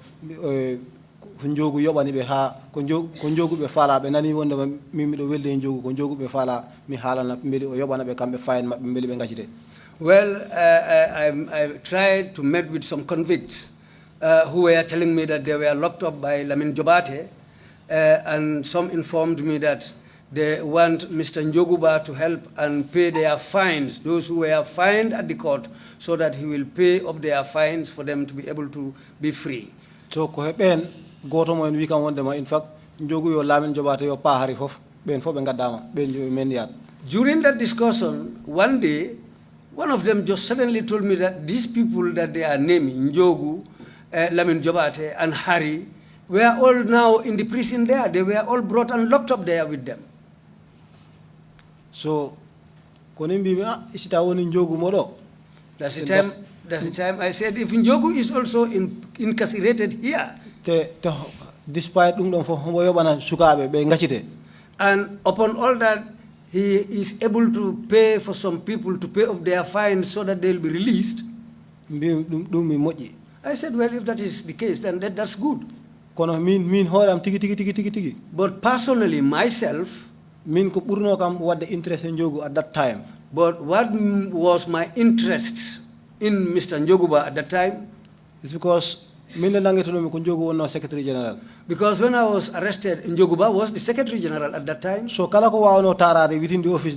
D: ko njogu yobani be ha ko njogu be fala be nani wonde ma mimi do welde njogu ko njogu be fala mi halana mbeli o yobana be kambe fayen mabbe mbeli be ngacite.
E: Well, I tried to meet with some convicts who were telling me that they were locked up by Lamin Jobate, and some informed me that they want Mr. Njoguba to help and pay their fines, those who were fined at the court, so that he will pay up their fines for them to be able to be free.
D: So ko heben goto mo en wi kam wonde ma in fact Njogu yo Lamin Jobate yo pa hari fof ben fof be gaddama ben men yat.
E: During that discussion, one day, one of them just suddenly told me that these people that they are naming, Njogu, Lamin Jobate, and Harry, were all now in the prison there. They were all brought and locked up there with them.
D: So, konimbi isita woni Njogu modo.
E: That's the time I said, if Njogu is also incarcerated here.
D: Despite sukabe be ngachite.
E: And upon all that, he is able to pay for some people to pay up their fines so that they'll be released. I said, well, if that is the case, then that's good. But personally, myself,
D: what the interest in Njogu at that time.
E: But what was my interest in Mr. Njoguba at that time?
D: It's because Njogu was no Secretary General.
E: Because when I was arrested, Njoguba was the Secretary General at that time.
D: So kala ko wawno tarade within the office,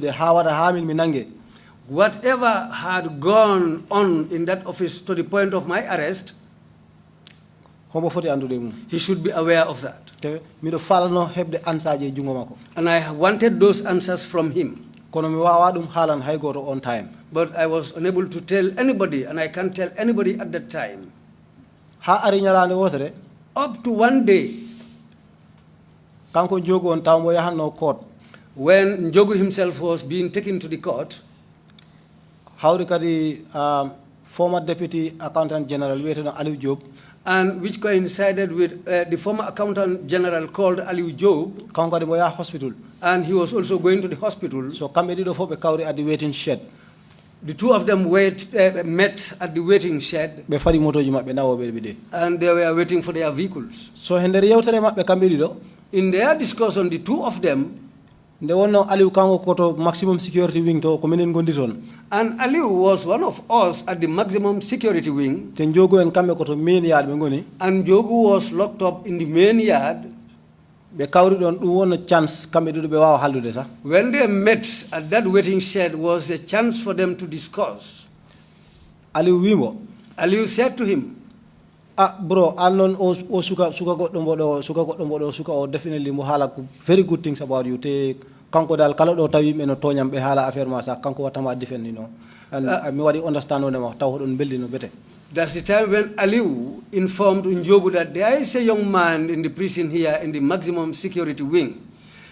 E: whatever had gone on in that office to the point of my arrest,
D: homo foti andude mum
E: He should be aware of that.
D: te miɗo falno heɓde answer je jungo makko
E: And I wanted those answers from him.
D: kono mi wawa ɗum haalan hay goto on time
E: But I was unable to tell anybody, and I can't tell anybody at that time.
D: ha ari ñalande wotere
E: Up to one day,
D: kanko jogu on taw mo yahanno court
E: when Njogu himself was being taken to the court,
D: hawri kadi former deputy accountant general wiyeteno Aliou Diop
E: and which coincided with the former accountant general called Aliou Job,
D: kanko kadi mo yaha hospital
E: and he was also going to the hospital.
D: so kamɓe ɗiɗo fof ɓe kawri at the waiting shed
E: The two of them met at the waiting shed,
D: ɓe fadi motoji maɓɓe nawoɓe ɓe
E: and they were waiting for their vehicles.
D: so he nder yewtere maɓɓe kamɓe ɗiɗo
E: In their discussion, the two of them,
D: nde wonno Aliou kanko koto maximum security wing to ko minen gondi toon
E: and Aliou was one of us at the maximum security wing,
D: te jogu en kamɓe koto main yard ɓe goni
E: and Jogu was locked up in the main yard.
D: ɓe kawri ɗon ɗum wonno chance kamɓe ɗiɗo ɓe wawa hallude sa
E: When they met at that waiting shed was a chance for them to discuss.
D: Aliou wimo
E: Aliou said to him,
D: bro an noon o suka goɗɗo mboɗo suka o definitely mo haala ko very good things about you te kanko dal kala ɗo tawi yimɓe no toñam ɓe haala affaire ma sa kanko wattama defendi no and mi waɗi understand onema taw hoɗon beldino bete
E: that's the time when Aliou informed Njogu that there is a young man in the prison here in the maximum security wing.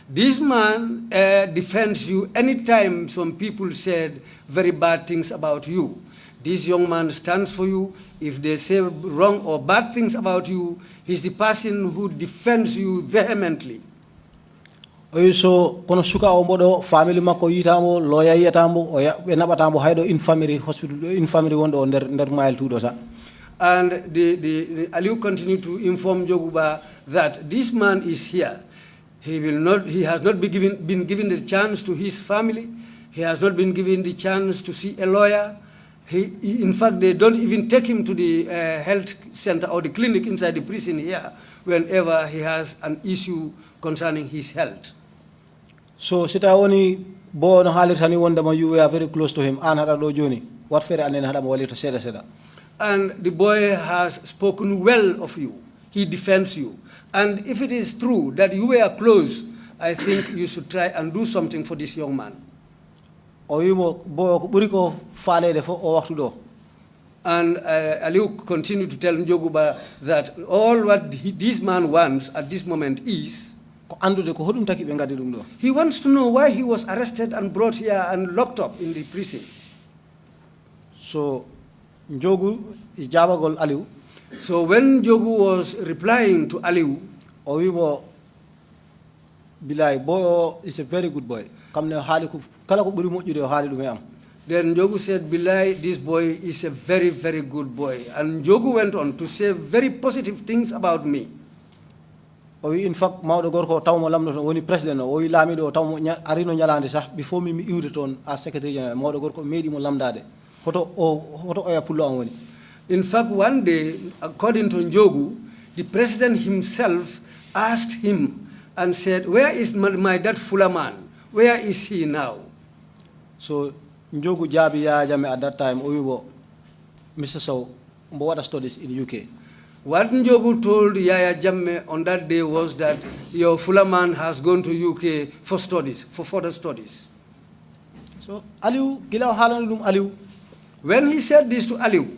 E: This man defends you anytime some people said very bad things about you. This young man stands for you. If they say wrong or bad things about you, he's the person who defends you vehemently.
D: oyi so kono suka o mboɗo family makko yitamo lawyer yiyatamo ɓe naɓatamo hayɗo infirmary hospital infirmary wonɗo o nder mile tuɗo sa
E: And the Aliou continued to inform Joguba that this man is here. He has not been given the chance to his family. He has not been given the chance to see a lawyer. In fact, they don't even take him to the health center or the clinic inside the prison here whenever he has an issue concerning his health.
D: so sita woni bo no haalirta ni wondema you were very close to him an haɗa ɗo joni wat feere anen haɗamo wallirta seeɗa seeɗa
E: And the boy has spoken well of you. He defends you. And if it is true that you were close, I think you should try and do something for this young man.
D: o wimo bo ko ɓuri ko faalede fof o waktu ɗo
E: And Aliou continued to tell Njoguba that all what this man wants at this moment is,
D: ko andude ko hoɗum taki ɓe gaddi ɗum ɗo
E: he wants to know why he was arrested and brought here and locked up in the prison.
D: so jogu is jabagol Aliou
E: So when Jogu was replying to Aliou,
D: o wimo bilay boy o is a very good boy kamne haali ko kala ko ɓuri moƴƴude o haali ɗum e am
E: then Jogu said, Bilai, this boy is a very, very good boy. And Jogu went on to say very positive things about me.
D: o wi in fact mawɗo gorko o tawmo lamdo toon woni président o wi laamiɗo o tawmo arino ñalande sah before mi iwde toon a secrétaire général mawɗo gorko meeɗimo lamdade hoto oya pullo am woni
E: In fact, one day, according to Njogu, the president himself asked him and said, where is my dad Fulaman? Where is he now?
D: so Njogu jaabi Yaya Jammeh at that time o wibo Mr. Sow mbo waɗa studies in UK
E: What Njogu told Yaya Jammeh on that day was that your Fulaman has gone to UK for studies, for further studies.
D: so Aliou gila o haalani ɗum Aliou
E: When he said this to Aliou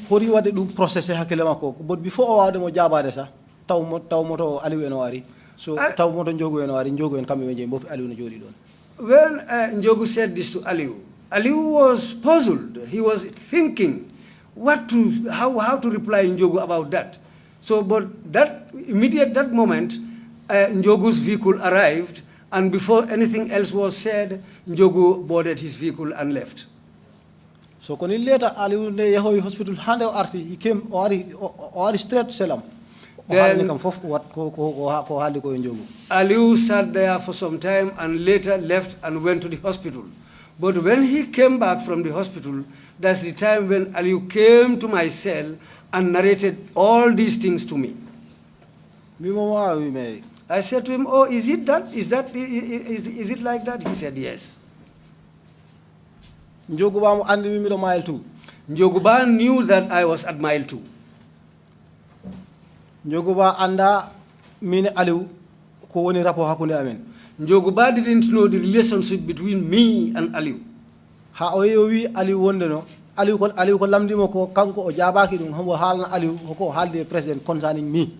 D: hori wadde ɗum process e hakkille makko but before o wawde mo jaabade sa taw moto Aliou en o ari so taw moto Njogu en o ari Njogu en kamɓe ɓe jeeyi bofi Aliou no jooɗi ɗon
E: When Njogu said this to Aliou, Aliou was puzzled. He was thinking how to reply Njogu about that. So, but that moment, Njogu's vehicle arrived, and before anything else was said, Njogu boarded his vehicle and left.
D: so koni later Aliou nde yehoyi hospital hande o arti he came o ari straight selam o haalni kam fof wat ko haaldi ko e Njogu
E: Aliou sat there for some time and later left and went to the hospital. But when he came back from the hospital, that's the time when Aliou came to my cell and narrated all these things to me. I said to him, oh, is it like that? He said, yes.
D: Njoguba mo andi mi miɗo mile 2
E: Njoguba knew that I was at mile 2.
D: Njoguba anda mine Aliou ko woni rapport hakunde amen.
E: Njoguba didn't know the relationship between me and Aliou.
D: Ha o wi Aliou wonde no Aliou ko lamdimo ko kanko o jabaki dum hambo halna Aliou ko halde president concerning me.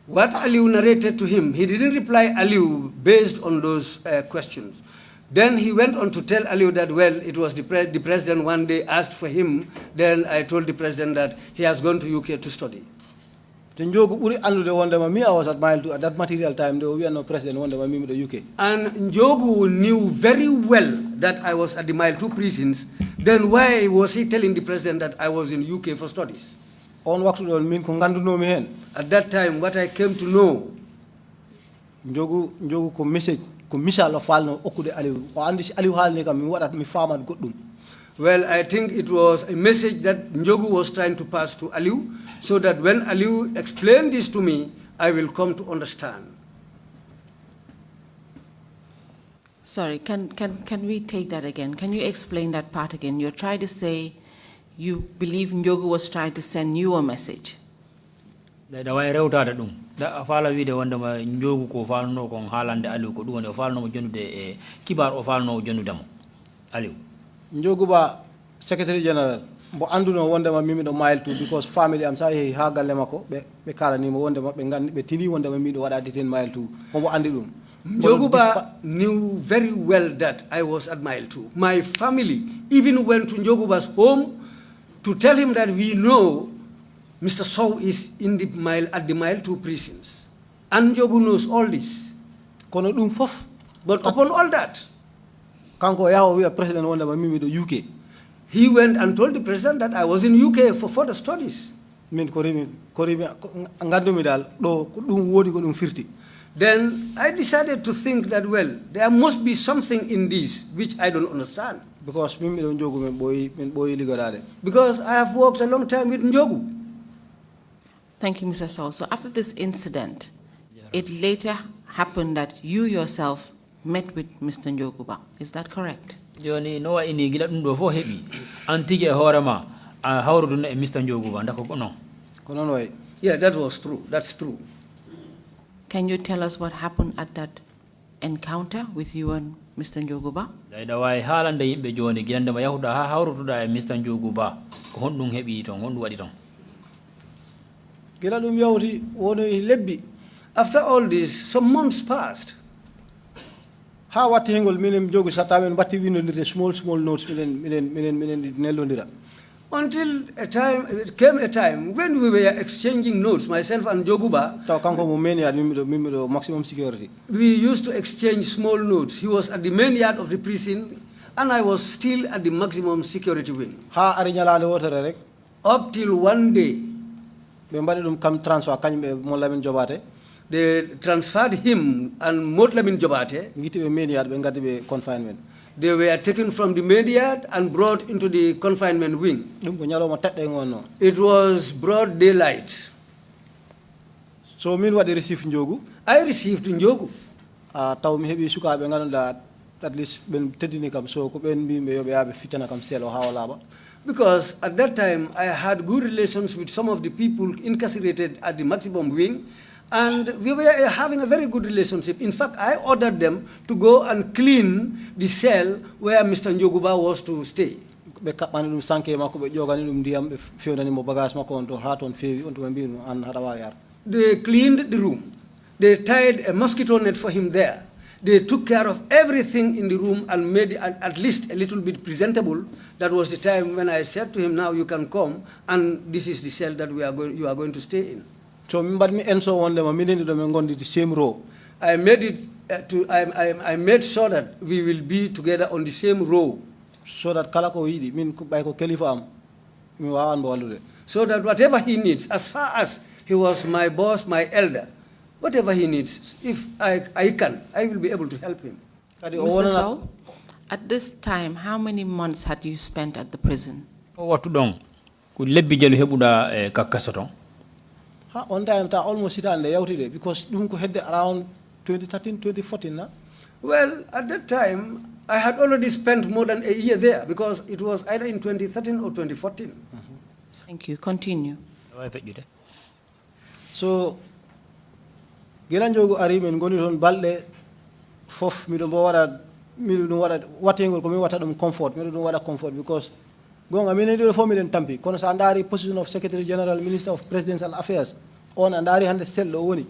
E: What Aliou narrated to him, he didn't reply Aliou based on those questions. Then he went on to tell Aliou that, well, it was the president one day asked for him. Then I told the president that he has gone to UK to study.
D: Njogu uri andude wondema me, I was at Mile 2 at that material time. They were no president wondema me the UK. And
E: Njogu knew very well that I was at the Mile 2 prisons. Then why was he telling the president that I was in UK for studies?
D: On waktu don min ko ganduno mi hen.
E: At that time, what I came to know,
D: Njogu ko message ko misal falno okude Aliou o andi si Aliou halni kam mi wadat mi famat goddum.
E: Well, I think it was a message that Njogu was trying to pass to Aliou, so that when Aliou explained this to me, I will come to understand.
B: Sorry, can we take that again? Can you explain that part again? You're trying to say you believe Njogu was trying to send you a message.
C: Da way rewtade dum da fala wiide wondema Njogu ko falno ko haalande Aliou ko dum woni o falno mo jonnude e kibar o falno jonnudemo Aliou.
D: Njogu ba secretary general bo anduno wondema mimi do Mile 2 because family am sa yehi ha galle makko be kala ni mo wondema be gandi be tini wondema mi do wada deten Mile 2 mo andi dum.
E: Njogu ba knew very well that I was at Mile 2. My family even went to Njoguba's home to tell him that we know Mr. Sow is in the at the Mile 2 prisons. And Njogu knows all this.
D: Kono dum fof.
E: But upon all that,
D: kanko yawo wi president wondema mimi do UK.
E: He went and told the president that I was in UK for further studies.
D: Min ko rimi ngandumi dal do dum wodi ko dum firti.
E: Then I decided to think that, well, there must be something in this which I don't understand.
D: Because mimi do Njogu men boy ligorade.
E: Because I have worked a long time with Njogu.
B: Thank you, Mr. Sow. So after this incident, it later happened that you yourself met with Mr. Njoguba. Is that correct?
C: Joni no wa ini gila dum do fo hebi antige horema hawrudun e Mr. Njoguba ndako ko non.
D: Ko non way.
E: Yeah, that was true. That's true.
B: Can you tell us what happened at that encounter with you and Mr. Njoguba?
C: Da way haalande yimbe joni gilande ma yahuda ha hawrududa e Mr. Njoguba ko hondum hebi ton hondu wadi ton.
D: Gila dum yawti wono lebbi.
E: After all this, some months passed.
D: Ha watti hengol minen jogu satamen batti windodirde small notes minen nellodira.
E: Until it came a time when we were exchanging notes, myself and Njoguba.
D: Taw kanko mo main yard mimi do maximum security.
E: We used to exchange small notes. He was at the main yard of the prison and I was still at the maximum security wing.
D: Ha ari nyalande wotere rek.
E: Up till one day
D: be mbadi dum kam transfer kanybe mo lamin jobate.
E: They transferred him and Modlamin Jobate.
D: Confinement.
E: They were taken from the main yard and brought into the confinement wing. It was broad daylight.
D: So mean what they received Njogu?
E: I received Njogu.
D: Taw mi hebi suka be ngana at least ben tedini kam so ko ben bi be yobe fitana kam selo hawala ba.
E: Because at that time I had good relations with some of the people incarcerated at the maximum wing. And we were having a very good relationship. In fact, I ordered them to go and clean the cell where Mr. Njoguba was to stay. They cleaned the room. They tied a mosquito net for him there. They took care of everything in the room and made it at least a little bit presentable. That was the time when I said to him, now you can come, and this is the cell that you are going to stay in.
D: So the same row.
E: I made it I made sure that we will be together on the same row.
D: So that kalako yidi min bay ko kalifa am mi wawan bo walude.
E: So that whatever he needs, as far as he was my boss, my elder, whatever he needs, if I can, I will be able to help him.
B: Mr. Sow, at this time, how many months had you spent at the prison?
C: What dong? Could lebbi jelu hebuda kakasoton?
D: On time ta almost sit and yawtide because dum ko hedde around 2013 2014 na.
E: Well, at that time I had already spent more than a year there because it was either in 2013 or 2014.
B: Thank you. Continue.
D: So Gilan Jogu ari men goni ton balde fof mi do wada watengol ko mi wata dum comfort mi do wada comfort because gonga mi ne do fo mi den tampi kono sa andari position of secretary general minister of presidential affairs on andari hande seldo woni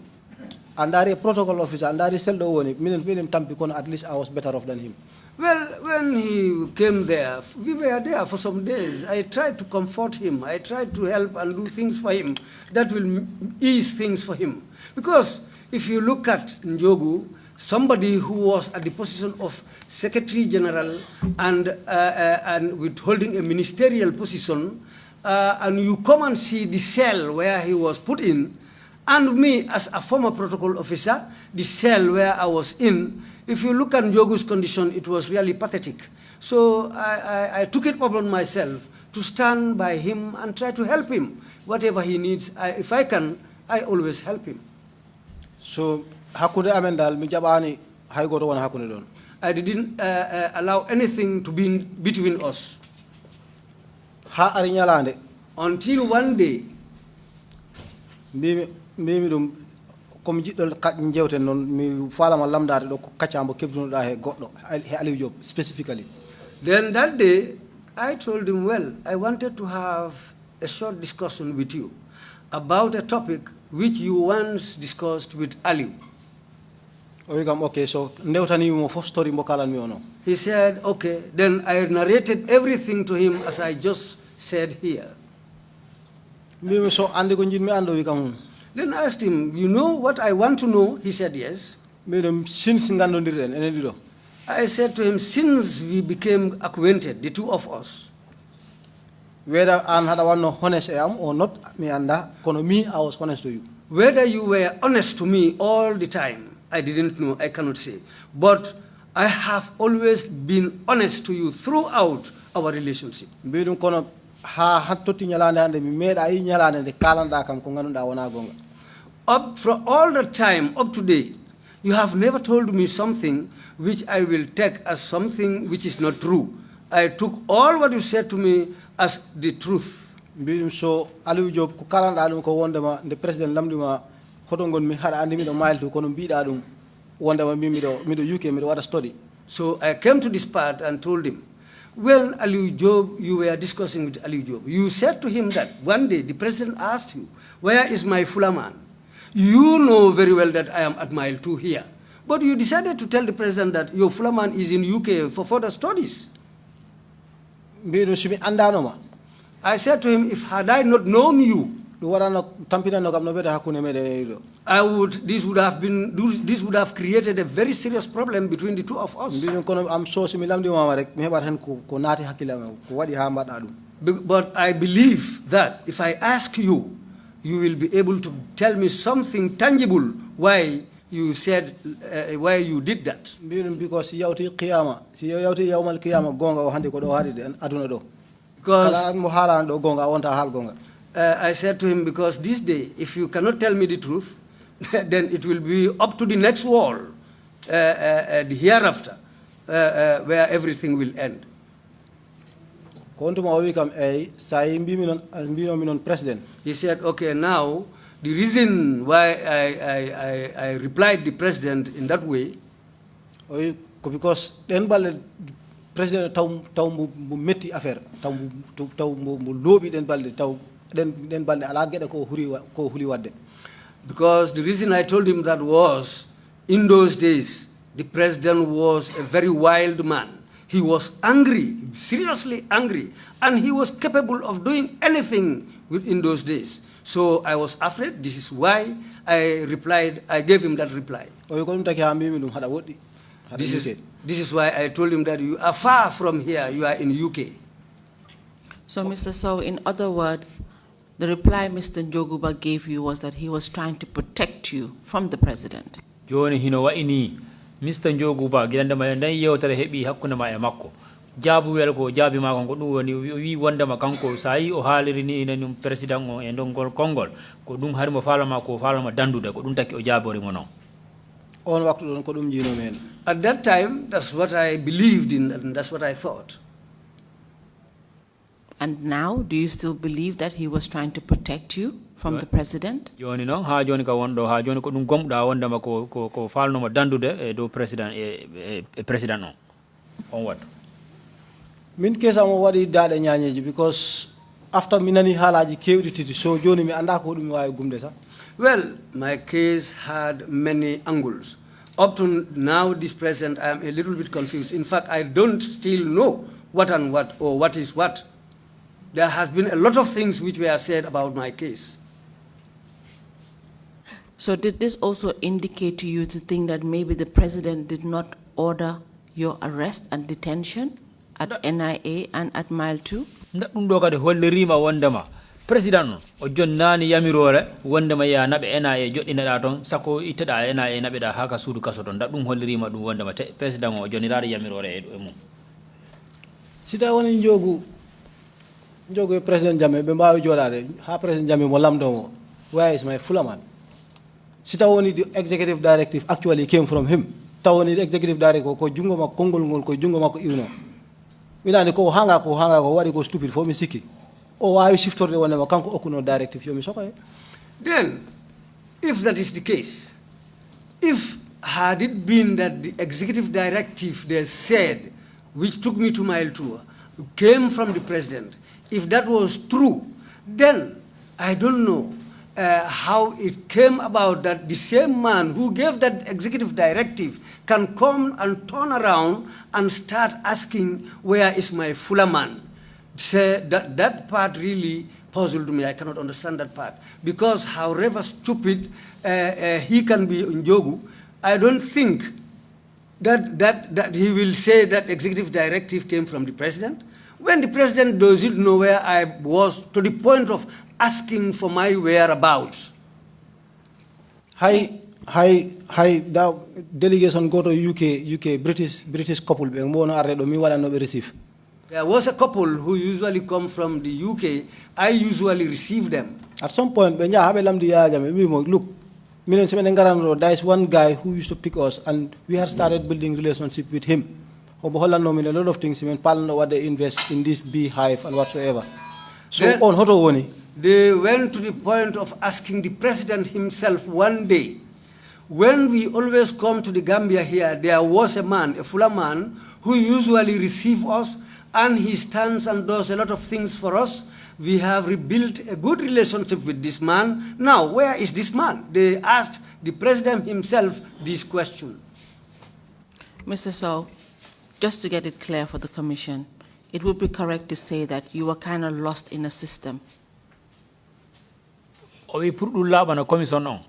D: andari protocol officer andari seldo woni minen tampi kono at least I was better off than him.
E: Well, when he came there, we were there for some days. I tried to comfort him. I tried to help and do things for him that will ease things for him. Because if you look at Njogu, somebody who was at the position of Secretary General and with holding a ministerial position, and you come and see the cell where he was put in, and me as a former protocol officer, the cell where I was in, if you look at Njogu's condition, it was really pathetic. So I took it upon myself to stand by him and try to help him. Whatever he needs, if I can, I always help him.
D: So hakunde amen dal mi jabani hay goto wona hakunde don.
E: I didn't allow anything to be between us.
D: Ha ari nyalande
E: Until one day,
D: mbimi dum comme jiddol jewten non mi falama lamdade do ko kaccambo kebdunoda he goddo he Aliou Job specifically.
E: then that day, I told him, well, I wanted to have a short discussion with you about a topic which you once discussed with Aliou.
D: O wi kam okay, so ndewtani mo fof story mo kalan mi ono.
E: He said, okay. Then I narrated everything to him as I just said here.
D: Mbimi so andi ko jinmi ando wi kam.
E: Then I asked him, you know what I want to know? He said, yes.
D: Mbidum since ngandondirden enen dido.
E: I said to him, since we became acquainted, the two of us,
D: Whether an hada wanno honest I am or not, me anda kono me I was honest to you.
E: whether you were honest to me all the time, I didn't know, I cannot say. But I have always been honest to you throughout our relationship.
D: Mbidum kono ha hattoti nyalande ande mi meeda yi nyalande de kalanda kam ko ganduda wona gonga.
E: Up from all the time, up to date, you have never told me something which I will take as something which is not true. I took all what you said to me as the truth.
D: Mbidum so Aliou Job ko kalanda dum ko wondema de president lamdima hoto gon mi hada andi mi do mailtu kono biida dum wondema mi mido UK mi do wada study.
E: So I came to this part and told him, when Aliou Job, you were discussing with Aliou Job, you said to him that one day the president asked you, where is my Fulaman? You know very well that I am at mile 2 here. But you decided to tell the president that your Fulaman is in UK for further studies.
D: Mbidum simi andanoma.
E: I said to him, if had I not known you,
D: Do warano tampina no kam no beta hakune mede do.
E: this would have created a very serious problem between the two of us.
D: Mbidum kono am so simi lamdi mama rek mi hebat hen ko nati hakkilama ko wadi ha mbada dum.
E: But I believe that if I ask you, you will be able to tell me something tangible why you said, why you did that.
D: Mbidum because yawti qiyama si yawti yawmal qiyama gonga o hande ko do haride aduna do.
E: Because
D: Kala mo hala do gonga wonta hal gonga.
E: I said to him, because this day, if you cannot tell me the truth, then it will be up to the next wall, the hereafter, where everything will end.
D: Kontuma wi kam say mbimi non president.
E: He said, okay, now, the reason why I replied the president in that way,
D: because then balde president taw mu metti affaire taw mu lobi den balde taw den balde ala gede ko huli wadde.
E: because the reason I told him that was, in those days, the president was a very wild man. He was angry, seriously angry, and he was capable of doing anything in those days. So I was afraid. This is why I gave him that reply. This is why I told him that you are far from here, you are in UK.
B: So, Mr. Sow, in other words, the reply Mr. Njoguba gave you was that he was trying to protect you from the president.
C: Joni hino wa ini Mr. Njoguba gidanda ma ndan yewtare hebi hakkuna ma e makko. Jabu wel ko jabi ma ko dum woni wi wonda ma kanko sayi o haliri ni num president o e ndongol kongol ko dum harimo falama ko falama dandude ko dum takki o jabori mo non.
D: On waktu don ko dum jino men.
E: At that time, that's what I believed in and that's what I thought.
B: And now, do you still believe that he was trying to protect you from the president.
C: Joni non ha joni ka wondo ha joni ko dum gomda wondama ko falno mo dandude do president president non on wat.
D: Min kesamo wadi daade nyanyeji because after minani halaji kewdi titi so joni mi anda ko dum wawi gumde sa.
E: Well, my case had many angles. Up to now, this present, I am a little bit confused. In fact, I don't still know what and what, or what is what. There has been a lot of things which were said about my case.
B: So did this also indicate to you to think that maybe the president did not order your arrest and detention at NIA and at Mile 2?
C: Ndum do kade hollirima wondema president o jonnani yamirore wondema ya nabe NIA joddina da ton sako ittada NIA nabe da haka sudu kaso don dum hollirima dum wondema president o jonniraade yamirore e mum.
D: Sita woni njogo president Jammeh be mbawi jodade ha president Jammeh mo lamdo mo, where is my fulaman? Sita woni the executive directive actually came from him. Tawoni the executive directive ko jungo ma kongol ngol ko jungo mako iwno. Winani ko hanga ko wadi ko stupid for me siki. O wawi shiftorde wonema kanko okuno directive yomi sokoy.
E: Then, if that is the case, if had it been that the executive directive they said, which took me to Mile 2, came from the president, if that was true, then I don't know how it came about that the same man who gave that executive directive can come and turn around and start asking, where is my fuller man? Say that part really puzzled me. I cannot understand that part. Because however stupid he can be in Jogu, I don't think that he will say that executive directive came from the president. When the president doesn't know where I was, to the point of asking for my whereabouts.
D: Hi, the delegation go to UK, British couple, be mbono arre do mi wala no be receive.
E: There was a couple who usually come from the UK. I usually receive them.
D: At some point, when have lamdi ya jame, look, there is one guy who used to pick us, and we had started building relationship with him. A lot of things, what they invest in this beehive and whatsoever. So
E: then,
D: on Hotowoni,
E: they went to the point of asking the president himself one day. When we always come to the Gambia here, there was a man, a fuller man, who usually receives us, and he stands and does a lot of things for us. We have rebuilt a good relationship with this man. Now, where is this man? They asked the president himself this question.
B: Mr. Sow, just to get it clear for the commission, it would be correct to say that you were kind of lost in a system.
C: We put the commission on.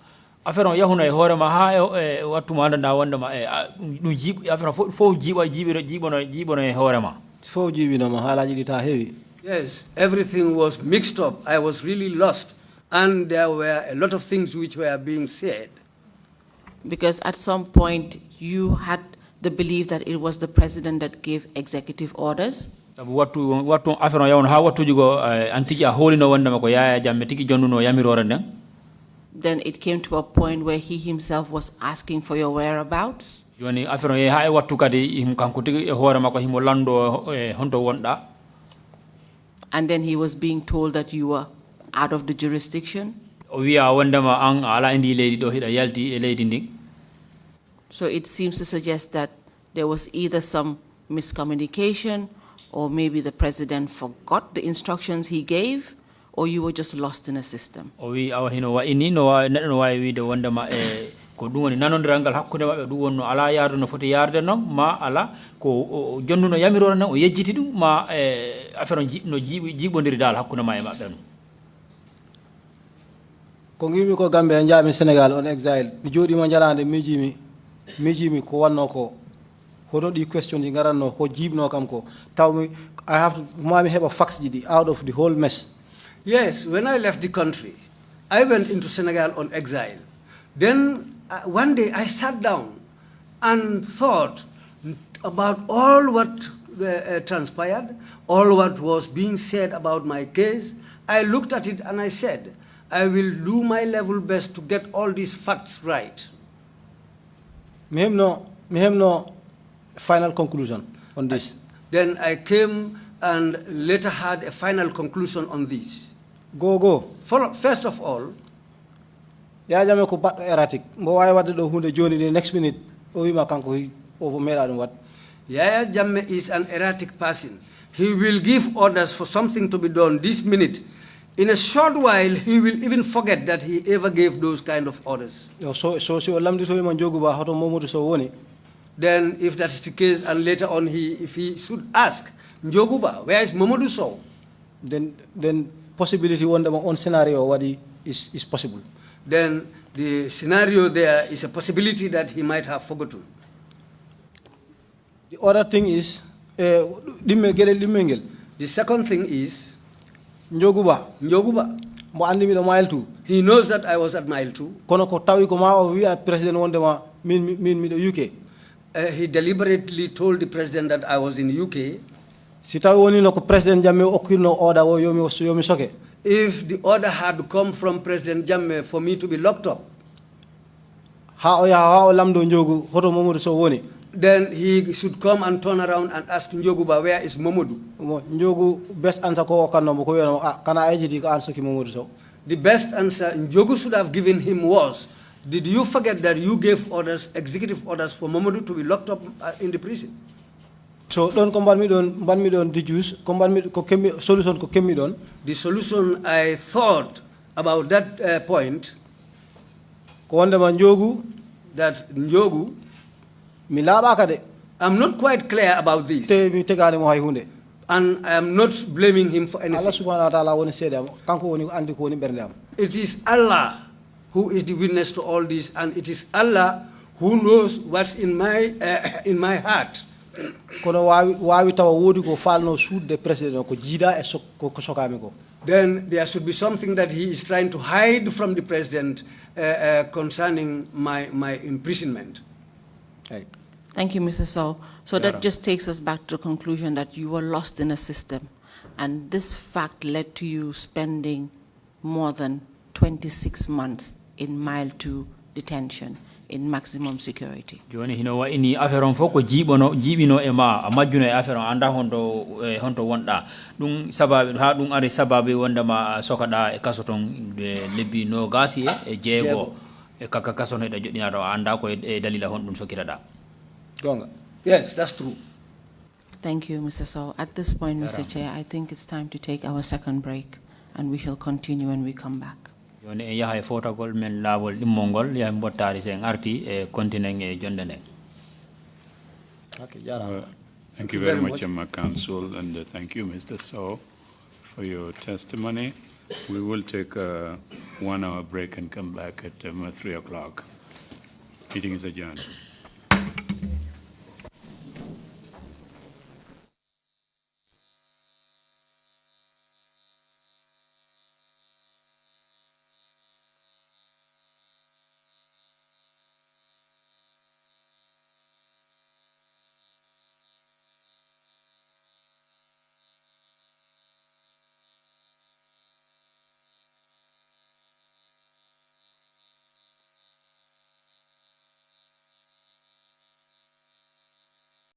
C: After on Yahuna, Horama, what to Manda, wonder my after 4 Gibon Horama.
D: 4 GB no mahalaji ta heavy.
E: Yes, everything was mixed up. I was really lost. And there were a lot of things which were being said.
B: Because at some point you had the belief that it was the president that gave executive orders.
C: What to after on how what to go Antigua holding no wonder Makoya, Jametiki John no Yamiroranda?
B: Then it came to a point where he himself was asking for your whereabouts.
C: Joni after I what to Kadi him Kankuti Horamako Himolando Honto Wanda.
B: And then he was being told that you were out of the jurisdiction.
C: We are Wandama Ang Ala Indi lady do hit a Yalti a lady.
B: So it seems to suggest that there was either some miscommunication, or maybe the president forgot the instructions he gave, or you were just lost in a system.
C: We are why we the Wandama ko duwoni nanondirangal hakkude mabbe du wonno ala yardo no foti yarde non ma ala ko jonnuno yamirore nan o yejjiti dum ma affaire no jibondiri dal hakkude ma e mabbe no
D: ko ngimi ko Gambia jaami Senegal on exile mi jodi mo jalande mijimi ko wanno ko hono di question di garanno ko jibno kam ko tawmi I have to mami heba facts di out of the whole mess.
E: Yes, when I left the country, I went into Senegal on exile. Then one day I sat down and thought about all what transpired, all what was being said about my case. I looked at it and I said, I will do my level best to get all these facts right.
D: Me have no final conclusion on this.
E: Then I came and later had a final conclusion on this.
D: Go.
E: First of all,
D: Ya jame ko bat erratic. Mbo way wadde do hunde joni the next minute o wima kanko o meda dum wat.
E: Yaya Jammeh is an erratic person. He will give orders for something to be done this minute. In a short while, he will even forget that he ever gave those kind of orders.
D: So o lamdi to man jogu ba hoto Momodu so woni.
E: Then if that is the case, and later on if he should ask, Njoguba, where is Momodu Sow?
D: Then possibility on the on scenario wadi is possible.
E: Then the scenario there is a possibility that he might have forgotten.
D: The other thing is,
E: the second thing is,
D: Njoguba, mo andi mi do mile 2.
E: He knows that I was at mile 2.
D: Kono ko tawi ko ma o wi president wonde ma min mi do UK.
E: He deliberately told the president that I was in UK.
D: Si tawi woni no ko president Jammeh okkirno order o yomi soke.
E: If the order had come from President Jammeh for me to be locked up,
D: ha o lamdo Njogu hoto Momodu so woni.
E: Then he should come and turn around and ask Njoguba, where is Momodu?
D: Njogu best answer ko kanno ko yono kana ejidi ko answer ki Momodu so.
E: The best answer Njogu should have given him was, did you forget that you gave orders, executive orders for Momodu to be locked up in the prison?
D: So don ko ban mi don deduce ko ban mi ko kemmi solution ko kemmi don.
E: The solution I thought about that point,
D: ko wonde ma Njogu,
E: that Njogu,
D: mi laabaka de.
E: I'm not quite clear about this.
D: Te mi tegani mo hay hunde.
E: And I am not blaming him for anything.
D: Allah subhanahu wa ta'ala woni seede am kanko woni andi ko woni bernde am.
E: It is Allah who is the witness to all this, and it is Allah who knows what's in my heart.
D: Kono wawi tawa wodi ko falno suudde president ko jida e ko sokami ko.
E: Then there should be something that he is trying to hide from the president concerning my imprisonment.
D: Right.
B: Thank you, Mr. Sow. So that just takes us back to the conclusion that you were lost in a system, and this fact led to you spending more than 26 months in mile 2 detention in maximum security.
C: Joni hino wa ini affaire on foko jibino e ma majjuno e affaire on anda honto wonda dum sababu ha dum ari sababu wonda ma sokada e kasoton lebbi no gasi e jeego e kaka kasono e jodina do anda ko e dalila hon dum sokirada
D: Gonga.
E: Yes, that's true.
B: Thank you, Mr. Sow. At this point, Mr. Chair, I think it's time to take our second break, and we shall continue when we come back.
C: Joni e yaha e fotagol men lawol dimmongol ya mbottari sen arti e continue e jondene.
D: Okay,
A: thank you very much, Council, and thank you, Mr. Sow, for your testimony. We will take a 1 hour break and come back at 3 o'clock. Meeting is adjourned.